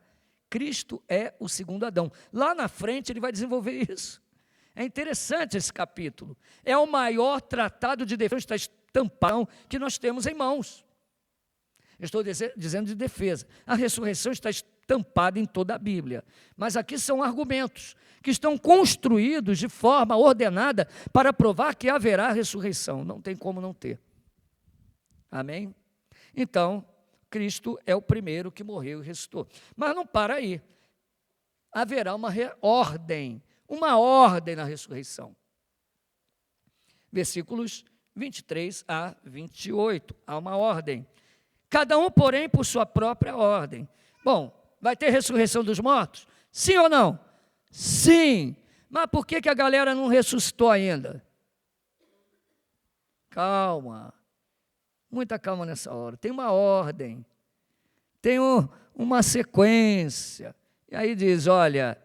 Cristo é o segundo Adão. Lá na frente, ele vai desenvolver isso. É interessante esse capítulo. É o maior tratado de defesa estampão que nós temos em mãos. Estou dizendo de defesa. A ressurreição está estampada em toda a Bíblia. Mas aqui são argumentos que estão construídos de forma ordenada para provar que haverá ressurreição. Não tem como não ter. Amém? Então, Cristo é o primeiro que morreu e ressuscitou. Mas não para aí. Haverá uma ordem na ressurreição. Versículos 23 a 28. Há uma ordem. Cada um, porém, por sua própria ordem. Bom, vai ter ressurreição dos mortos? Sim ou não? Sim. Mas por que a galera não ressuscitou ainda? Calma. Muita calma nessa hora. Tem uma ordem. Tem uma sequência. E aí diz, olha,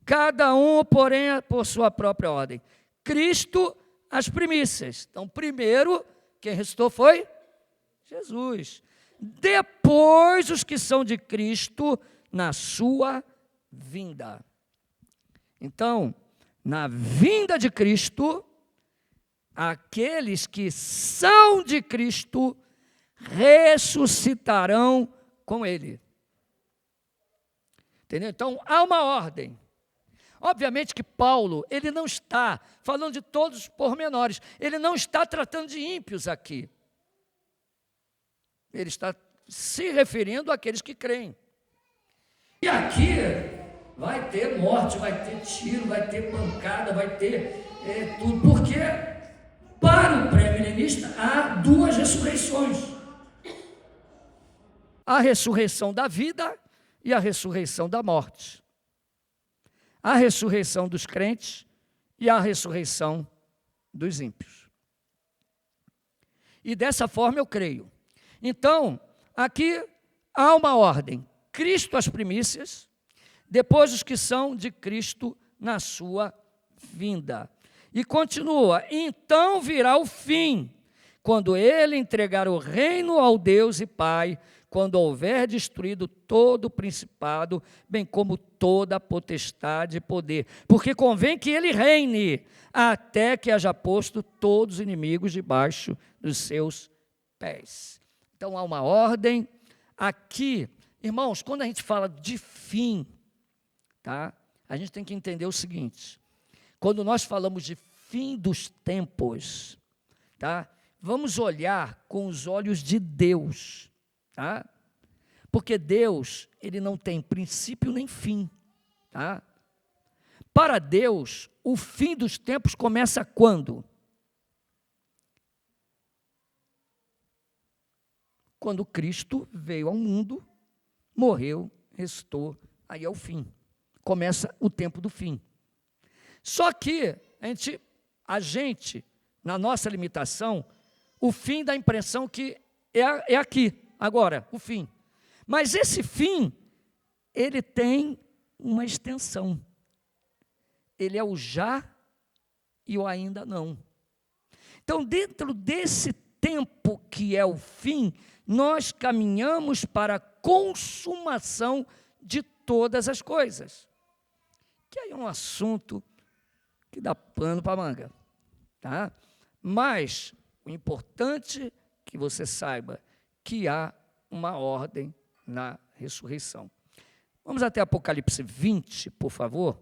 cada um, porém, por sua própria ordem. Cristo, as primícias. Então, primeiro, quem ressuscitou foi Jesus. Depois, os que são de Cristo na sua vinda. Então, na vinda de Cristo, aqueles que são de Cristo ressuscitarão com Ele. Entendeu? Então, há uma ordem. Obviamente que Paulo, ele não está falando de todos os pormenores, ele não está tratando de ímpios aqui. Ele está se referindo àqueles que creem. E aqui vai ter morte, vai ter tiro, vai ter pancada, vai ter tudo, porque para o pré-milenista há duas ressurreições. A ressurreição da vida e a ressurreição da morte. A ressurreição dos crentes e a ressurreição dos ímpios. E dessa forma eu creio. Então, aqui há uma ordem. Cristo as primícias, depois os que são de Cristo na sua vinda. E continua, então virá o fim, quando ele entregar o reino ao Deus e Pai, quando houver destruído todo o principado, bem como toda a potestade e poder. Porque convém que ele reine, até que haja posto todos os inimigos debaixo dos seus pés. Então há uma ordem aqui. Irmãos, quando a gente fala de fim, tá? A gente tem que entender o seguinte: quando nós falamos de fim dos tempos, tá? Vamos olhar com os olhos de Deus, tá? Porque Deus, ele não tem princípio nem fim, tá? Para Deus, o fim dos tempos começa quando? Quando Cristo veio ao mundo, morreu, ressuscitou, aí é o fim. Começa o tempo do fim. Só que a gente, na nossa limitação, o fim dá a impressão que é aqui, agora, o fim. Mas esse fim, ele tem uma extensão. Ele é o já e o ainda não. Então, dentro desse tempo que é o fim, nós caminhamos para a consumação de todas as coisas. Que aí é um assunto que dá pano para manga, tá? Mas o importante é que você saiba que há uma ordem na ressurreição. Vamos até Apocalipse 20, por favor.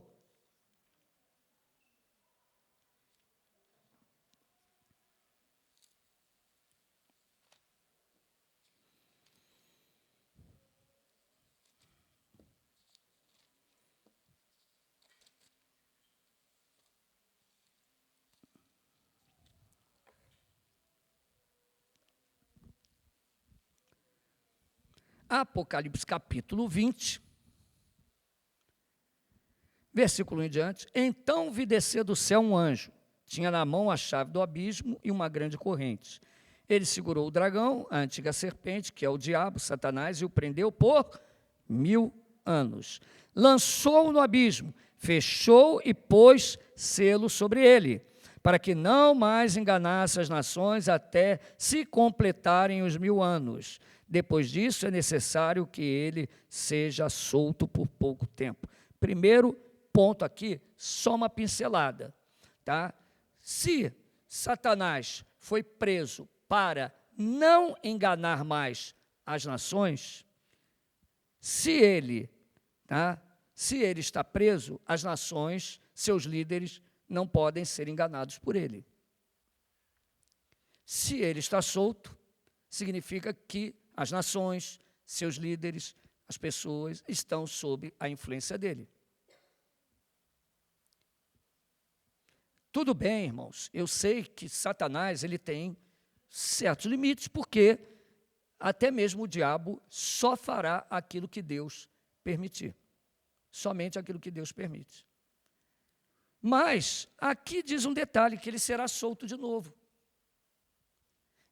Apocalipse capítulo 20, versículo 1 em diante. Então vi descer do céu um anjo, tinha na mão a chave do abismo e uma grande corrente. Ele segurou o dragão, a antiga serpente, que é o diabo, Satanás, e o prendeu por 1000 anos. Lançou-o no abismo, fechou e pôs selo sobre ele, para que não mais enganasse as nações até se completarem os 1000 anos. Depois disso, é necessário que ele seja solto por pouco tempo. Primeiro ponto aqui, só uma pincelada, tá? Se Satanás foi preso para não enganar mais as nações, se ele está preso, as nações, seus líderes, não podem ser enganados por ele. Se ele está solto, significa que as nações, seus líderes, as pessoas estão sob a influência dele. Tudo bem, irmãos, eu sei que Satanás ele tem certos limites, porque até mesmo o diabo só fará aquilo que Deus permitir. Somente aquilo que Deus permite. Mas aqui diz um detalhe, que ele será solto de novo.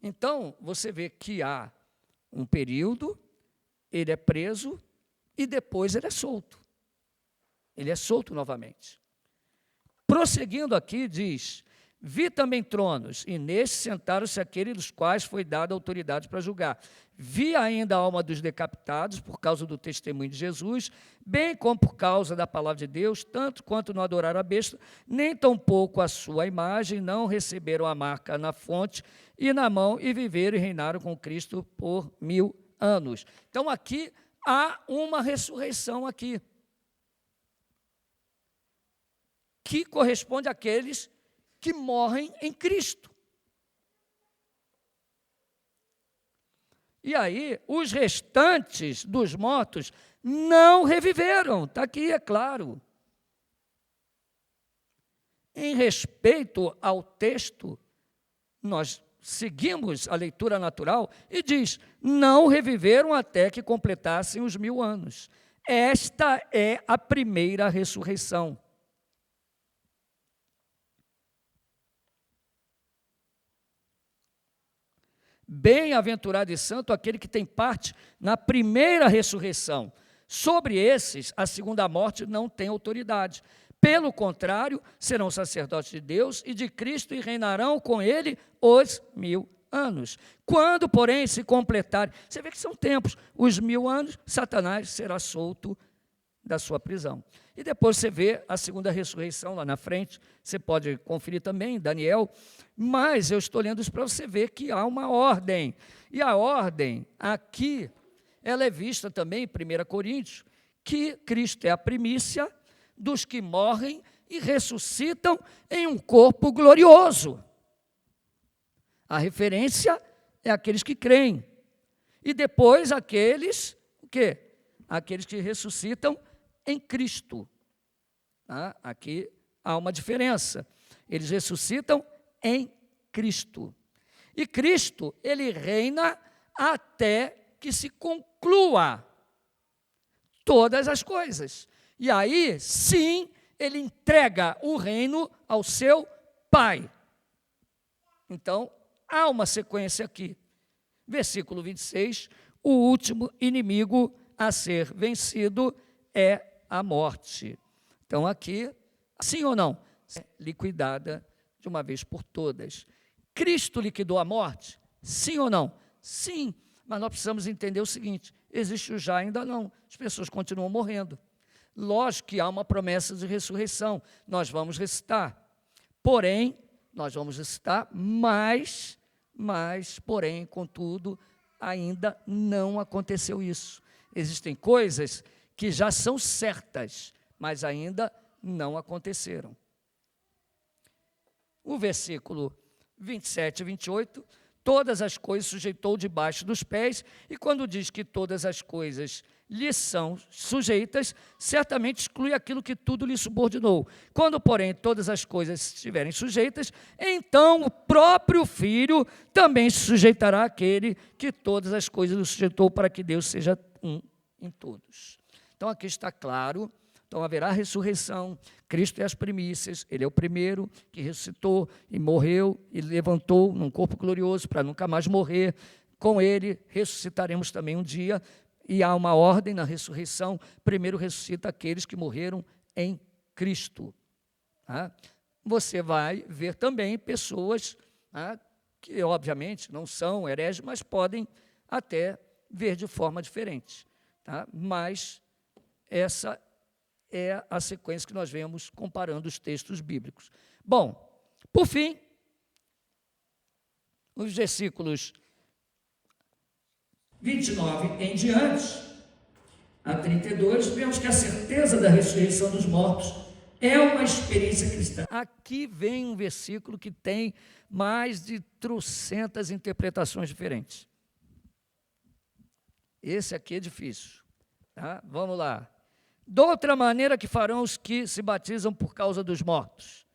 Então, você vê que há um período, ele é preso e depois ele é solto. Ele é solto novamente. Prosseguindo aqui, diz: vi também tronos, e nestes sentaram-se aqueles dos quais foi dada autoridade para julgar. Vi ainda a alma dos decapitados por causa do testemunho de Jesus, bem como por causa da palavra de Deus, tanto quanto não adoraram a besta, nem tampouco a sua imagem, não receberam a marca na fonte e na mão, e viveram e reinaram com Cristo por 1000 anos. Então aqui há uma ressurreição aqui, que corresponde àqueles que morrem em Cristo. E aí, os restantes dos mortos não reviveram. Está aqui, é claro. Em respeito ao texto, nós seguimos a leitura natural e diz: não reviveram até que completassem os 1000 anos. Esta é a primeira ressurreição. Bem-aventurado e santo aquele que tem parte na primeira ressurreição. Sobre esses, a segunda morte não tem autoridade. Pelo contrário, serão sacerdotes de Deus e de Cristo e reinarão com ele os 1000 anos. Quando, porém, se completarem, você vê que são tempos, os 1000 anos, Satanás será solto da sua prisão. E depois você vê a segunda ressurreição lá na frente, você pode conferir também, Daniel, mas eu estou lendo isso para você ver que há uma ordem. E a ordem aqui, ela é vista também em 1 Coríntios, que Cristo é a primícia dos que morrem e ressuscitam em um corpo glorioso. A referência é aqueles que creem. E depois aqueles, o quê? Aqueles que ressuscitam em Cristo. Tá? Aqui há uma diferença. Eles ressuscitam em Cristo. E Cristo, ele reina até que se conclua todas as coisas. E aí, sim, ele entrega o reino ao seu Pai. Então, há uma sequência aqui. Versículo 26, o último inimigo a ser vencido é a morte. Então, aqui, sim ou não? É liquidada de uma vez por todas. Cristo liquidou a morte? Sim ou não? Sim, mas nós precisamos entender o seguinte, existe o já, ainda não. As pessoas continuam morrendo. Lógico que há uma promessa de ressurreição, nós vamos ressuscitar. Porém, nós vamos ressuscitar, mas, porém, contudo, ainda não aconteceu isso. Existem coisas que já são certas, mas ainda não aconteceram. O versículo 27 e 28, todas as coisas sujeitou debaixo dos pés, e quando diz que todas as coisas lhe são sujeitas, certamente exclui aquilo que tudo lhe subordinou. Quando, porém, todas as coisas estiverem sujeitas, então o próprio Filho também se sujeitará àquele que todas as coisas lhe sujeitou, para que Deus seja um em todos. Então, aqui está claro, então haverá ressurreição, Cristo é as primícias, ele é o primeiro que ressuscitou e morreu e levantou num corpo glorioso para nunca mais morrer. Com ele ressuscitaremos também um dia, e há uma ordem na ressurreição, primeiro ressuscita aqueles que morreram em Cristo. Tá? Você vai ver também pessoas, tá, que obviamente não são hereges, mas podem até ver de forma diferente. Tá? Mas essa é a sequência que nós vemos comparando os textos bíblicos. Bom, por fim, os versículos 29 em diante, a 32, vemos que a certeza da ressurreição dos mortos é uma experiência cristã. Aqui vem um versículo que tem mais de 300 interpretações diferentes. Esse aqui é difícil. Tá? Vamos lá. De outra maneira que farão os que se batizam por causa dos mortos.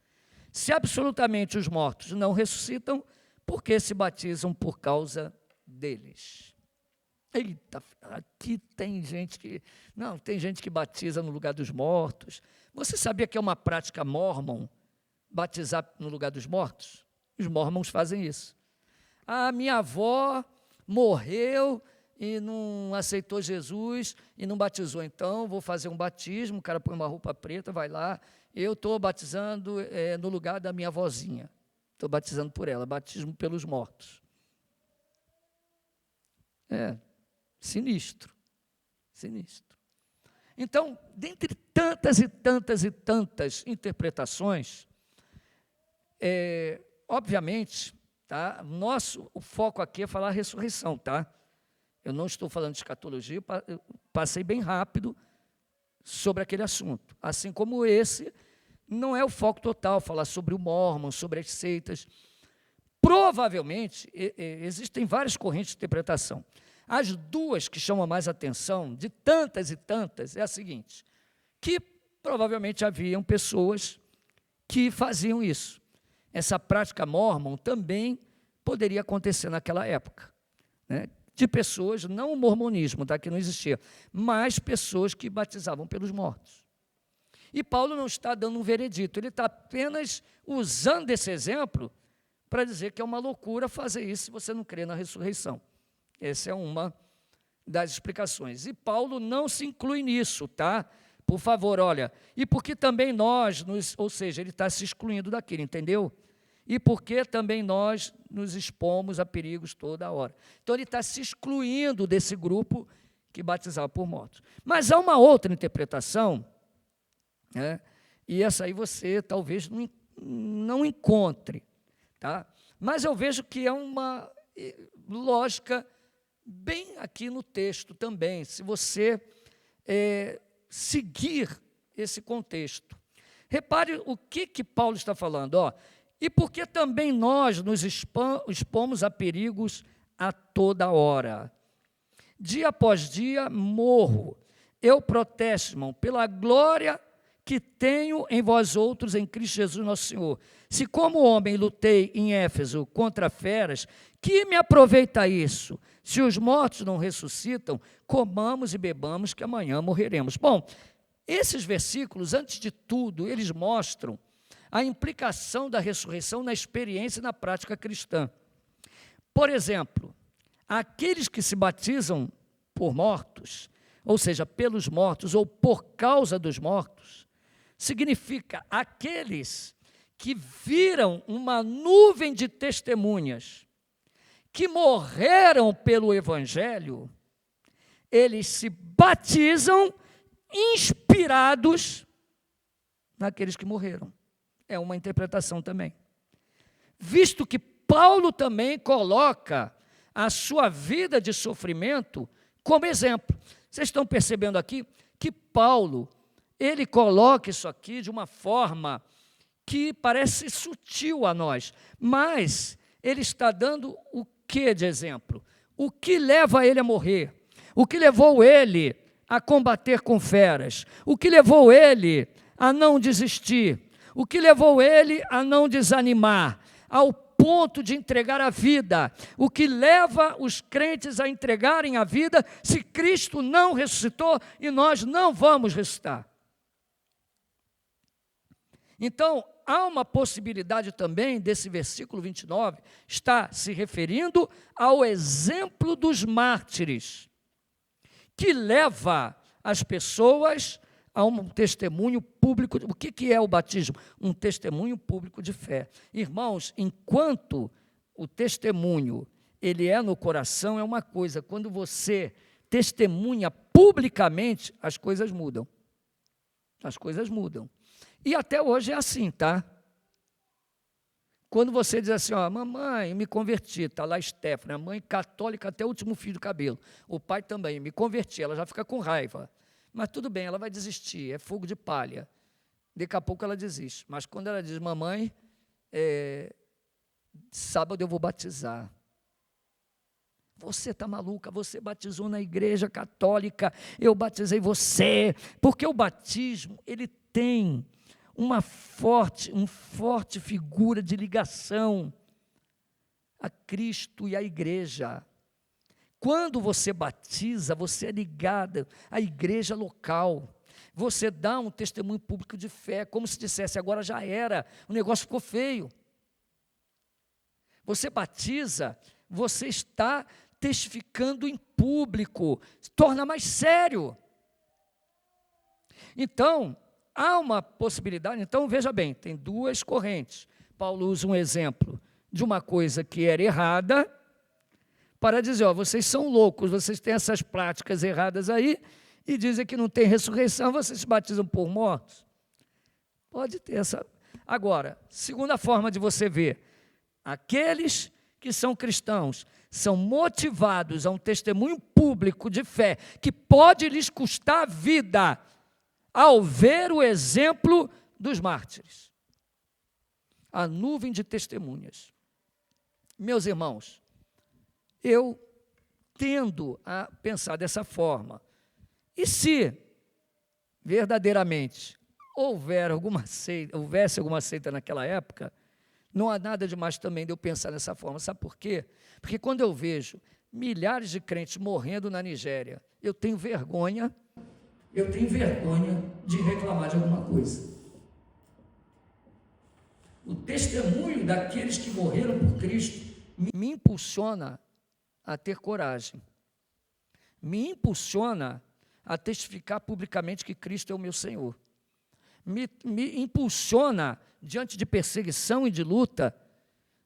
Se absolutamente os mortos não ressuscitam, por que se batizam por causa deles? Eita, aqui tem gente que... Não, tem gente que batiza no lugar dos mortos. Você sabia que é uma prática mórmon batizar no lugar dos mortos? Os mórmons fazem isso. A minha avó morreu e não aceitou Jesus e não batizou. Então, vou fazer um batismo, o cara põe uma roupa preta, vai lá, eu estou batizando no lugar da minha avózinha. Estou batizando por ela, batismo pelos mortos. Sinistro, sinistro. Então, dentre tantas e tantas e tantas interpretações, obviamente, tá, o foco aqui é falar a ressurreição, tá? Eu não estou falando de escatologia, eu passei bem rápido sobre aquele assunto. Assim como esse, não é o foco total, falar sobre o mórmon, sobre as seitas. Provavelmente, existem várias correntes de interpretação. As duas que chamam mais atenção, de tantas e tantas, é a seguinte, que provavelmente haviam pessoas que faziam isso. Essa prática mórmon também poderia acontecer naquela época, né? De pessoas, não o mormonismo, tá, que não existia, mas pessoas que batizavam pelos mortos. E Paulo não está dando um veredito, ele está apenas usando esse exemplo para dizer que é uma loucura fazer isso se você não crê na ressurreição. Essa é uma das explicações. E Paulo não se inclui nisso, tá? Por favor, olha. E porque também nós, ou seja, ele está se excluindo daquilo, entendeu? E porque também nós nos expomos a perigos toda hora. Então, ele está se excluindo desse grupo que batizava por mortos. Mas há uma outra interpretação, né? E essa aí você talvez não encontre, tá? Mas eu vejo que é uma lógica bem aqui no texto também, se você seguir esse contexto. Repare o que Paulo está falando, ó. E porque também nós nos expomos a perigos a toda hora. Dia após dia morro. Eu protesto, irmão, pela glória que tenho em vós outros, em Cristo Jesus nosso Senhor. Se como homem lutei em Éfeso contra feras, que me aproveita isso? Se os mortos não ressuscitam, comamos e bebamos, que amanhã morreremos. Bom, esses versículos, antes de tudo, eles mostram a implicação da ressurreição na experiência e na prática cristã. Por exemplo, aqueles que se batizam por mortos, ou seja, pelos mortos ou por causa dos mortos, significa aqueles que viram uma nuvem de testemunhas, que morreram pelo Evangelho, eles se batizam inspirados naqueles que morreram. É uma interpretação também. Visto que Paulo também coloca a sua vida de sofrimento como exemplo. Vocês estão percebendo aqui que Paulo, ele coloca isso aqui de uma forma que parece sutil a nós, mas ele está dando o que de exemplo? O que leva ele a morrer? O que levou ele a combater com feras? O que levou ele a não desistir? O que levou ele a não desanimar, ao ponto de entregar a vida? O que leva os crentes a entregarem a vida se Cristo não ressuscitou e nós não vamos ressuscitar? Então, há uma possibilidade também desse versículo 29, está se referindo ao exemplo dos mártires, que leva as pessoas a um testemunho público. O que é o batismo? Um testemunho público de fé. Irmãos, enquanto o testemunho ele é no coração, é uma coisa. Quando você testemunha publicamente, as coisas mudam. As coisas mudam. E até hoje é assim, tá? Quando você diz assim, ó, mamãe, me converti, está lá Stephanie, a mãe católica até o último fio do cabelo. O pai também, me converti, ela já fica com raiva. Mas tudo bem, ela vai desistir, é fogo de palha. Daqui a pouco ela desiste. Mas quando ela diz, mamãe, sábado eu vou batizar. Você está maluca, você batizou na igreja católica, eu batizei você. Porque o batismo, ele tem uma forte figura de ligação a Cristo e à igreja. Quando você batiza, você é ligado à igreja local. Você dá um testemunho público de fé, como se dissesse, agora já era, o negócio ficou feio. Você batiza, você está testificando em público, se torna mais sério. Então, há uma possibilidade. Então, veja bem, tem duas correntes. Paulo usa um exemplo de uma coisa que era errada, para dizer, ó, vocês são loucos, vocês têm essas práticas erradas aí, e dizem que não tem ressurreição, vocês se batizam por mortos. Pode ter essa. Agora, segunda forma de você ver, aqueles que são cristãos são motivados a um testemunho público de fé, que pode lhes custar a vida, ao ver o exemplo dos mártires. A nuvem de testemunhas. Meus irmãos, eu tendo a pensar dessa forma. E se verdadeiramente houvesse alguma seita naquela época, não há nada demais também de eu pensar dessa forma. Sabe por quê? Porque quando eu vejo milhares de crentes morrendo na Nigéria, eu tenho vergonha de reclamar de alguma coisa. O testemunho daqueles que morreram por Cristo me impulsiona a ter coragem me impulsiona a testificar publicamente que Cristo é o meu Senhor. Me impulsiona, diante de perseguição e de luta,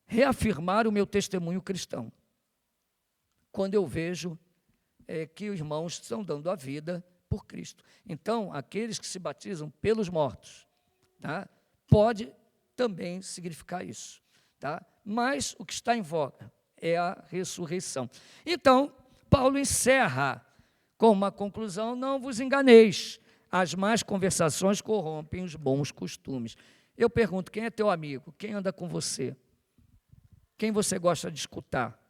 reafirmar o meu testemunho cristão. Quando eu vejo que os irmãos estão dando a vida por Cristo. Então, aqueles que se batizam pelos mortos, tá? Pode também significar isso. Tá? Mas o que está em voga é a ressurreição. Então, Paulo encerra com uma conclusão: não vos enganeis, as más conversações corrompem os bons costumes. Eu pergunto, quem é teu amigo? Quem anda com você? Quem você gosta de escutar?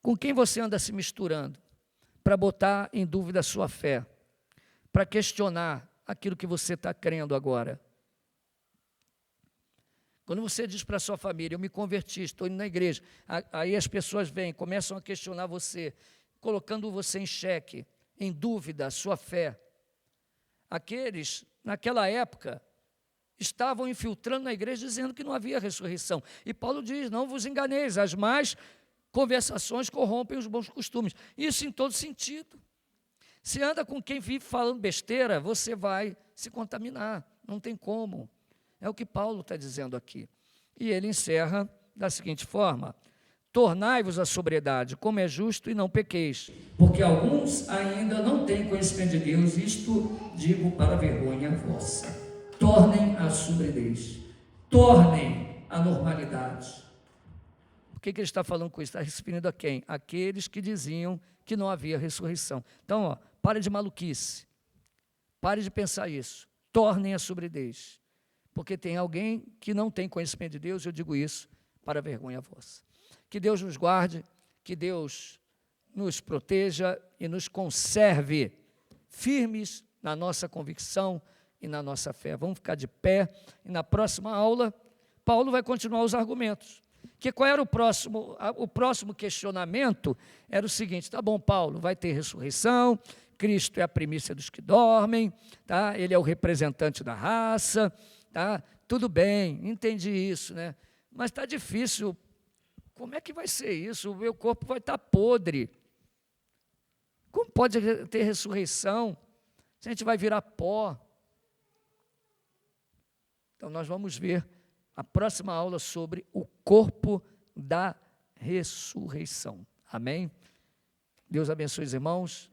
Com quem você anda se misturando para botar em dúvida a sua fé, para questionar aquilo que você está crendo agora? Quando você diz para a sua família, eu me converti, estou indo na igreja, aí as pessoas vêm, começam a questionar você, colocando você em xeque, em dúvida a sua fé. Aqueles, naquela época, estavam infiltrando na igreja dizendo que não havia ressurreição. E Paulo diz, não vos enganeis, as más conversações corrompem os bons costumes. Isso em todo sentido. Se anda com quem vive falando besteira, você vai se contaminar, não tem como. É o que Paulo está dizendo aqui. E ele encerra da seguinte forma: tornai-vos a sobriedade, como é justo, e não pequeis, porque alguns ainda não têm conhecimento de Deus, isto digo para vergonha vossa. Tornem a sobriedade, tornem a normalidade. O que ele está falando com isso? Está referindo a quem? Aqueles que diziam que não havia ressurreição. Então, pare de maluquice, pare de pensar isso, tornem a sobriedade. Porque tem alguém que não tem conhecimento de Deus, eu digo isso para vergonha vossa. Que Deus nos guarde, que Deus nos proteja e nos conserve firmes na nossa convicção e na nossa fé. Vamos ficar de pé e na próxima aula, Paulo vai continuar os argumentos. Que qual era o próximo questionamento? Era o seguinte: tá bom, Paulo, vai ter ressurreição, Cristo é a primícia dos que dormem, tá? Ele é o representante da raça, tá? Tudo bem, entendi isso, né? Mas está difícil. Como é que vai ser isso? O meu corpo vai estar podre. Como pode ter ressurreição se a gente vai virar pó? Então nós vamos ver a próxima aula sobre o corpo da ressurreição. Amém? Deus abençoe os irmãos.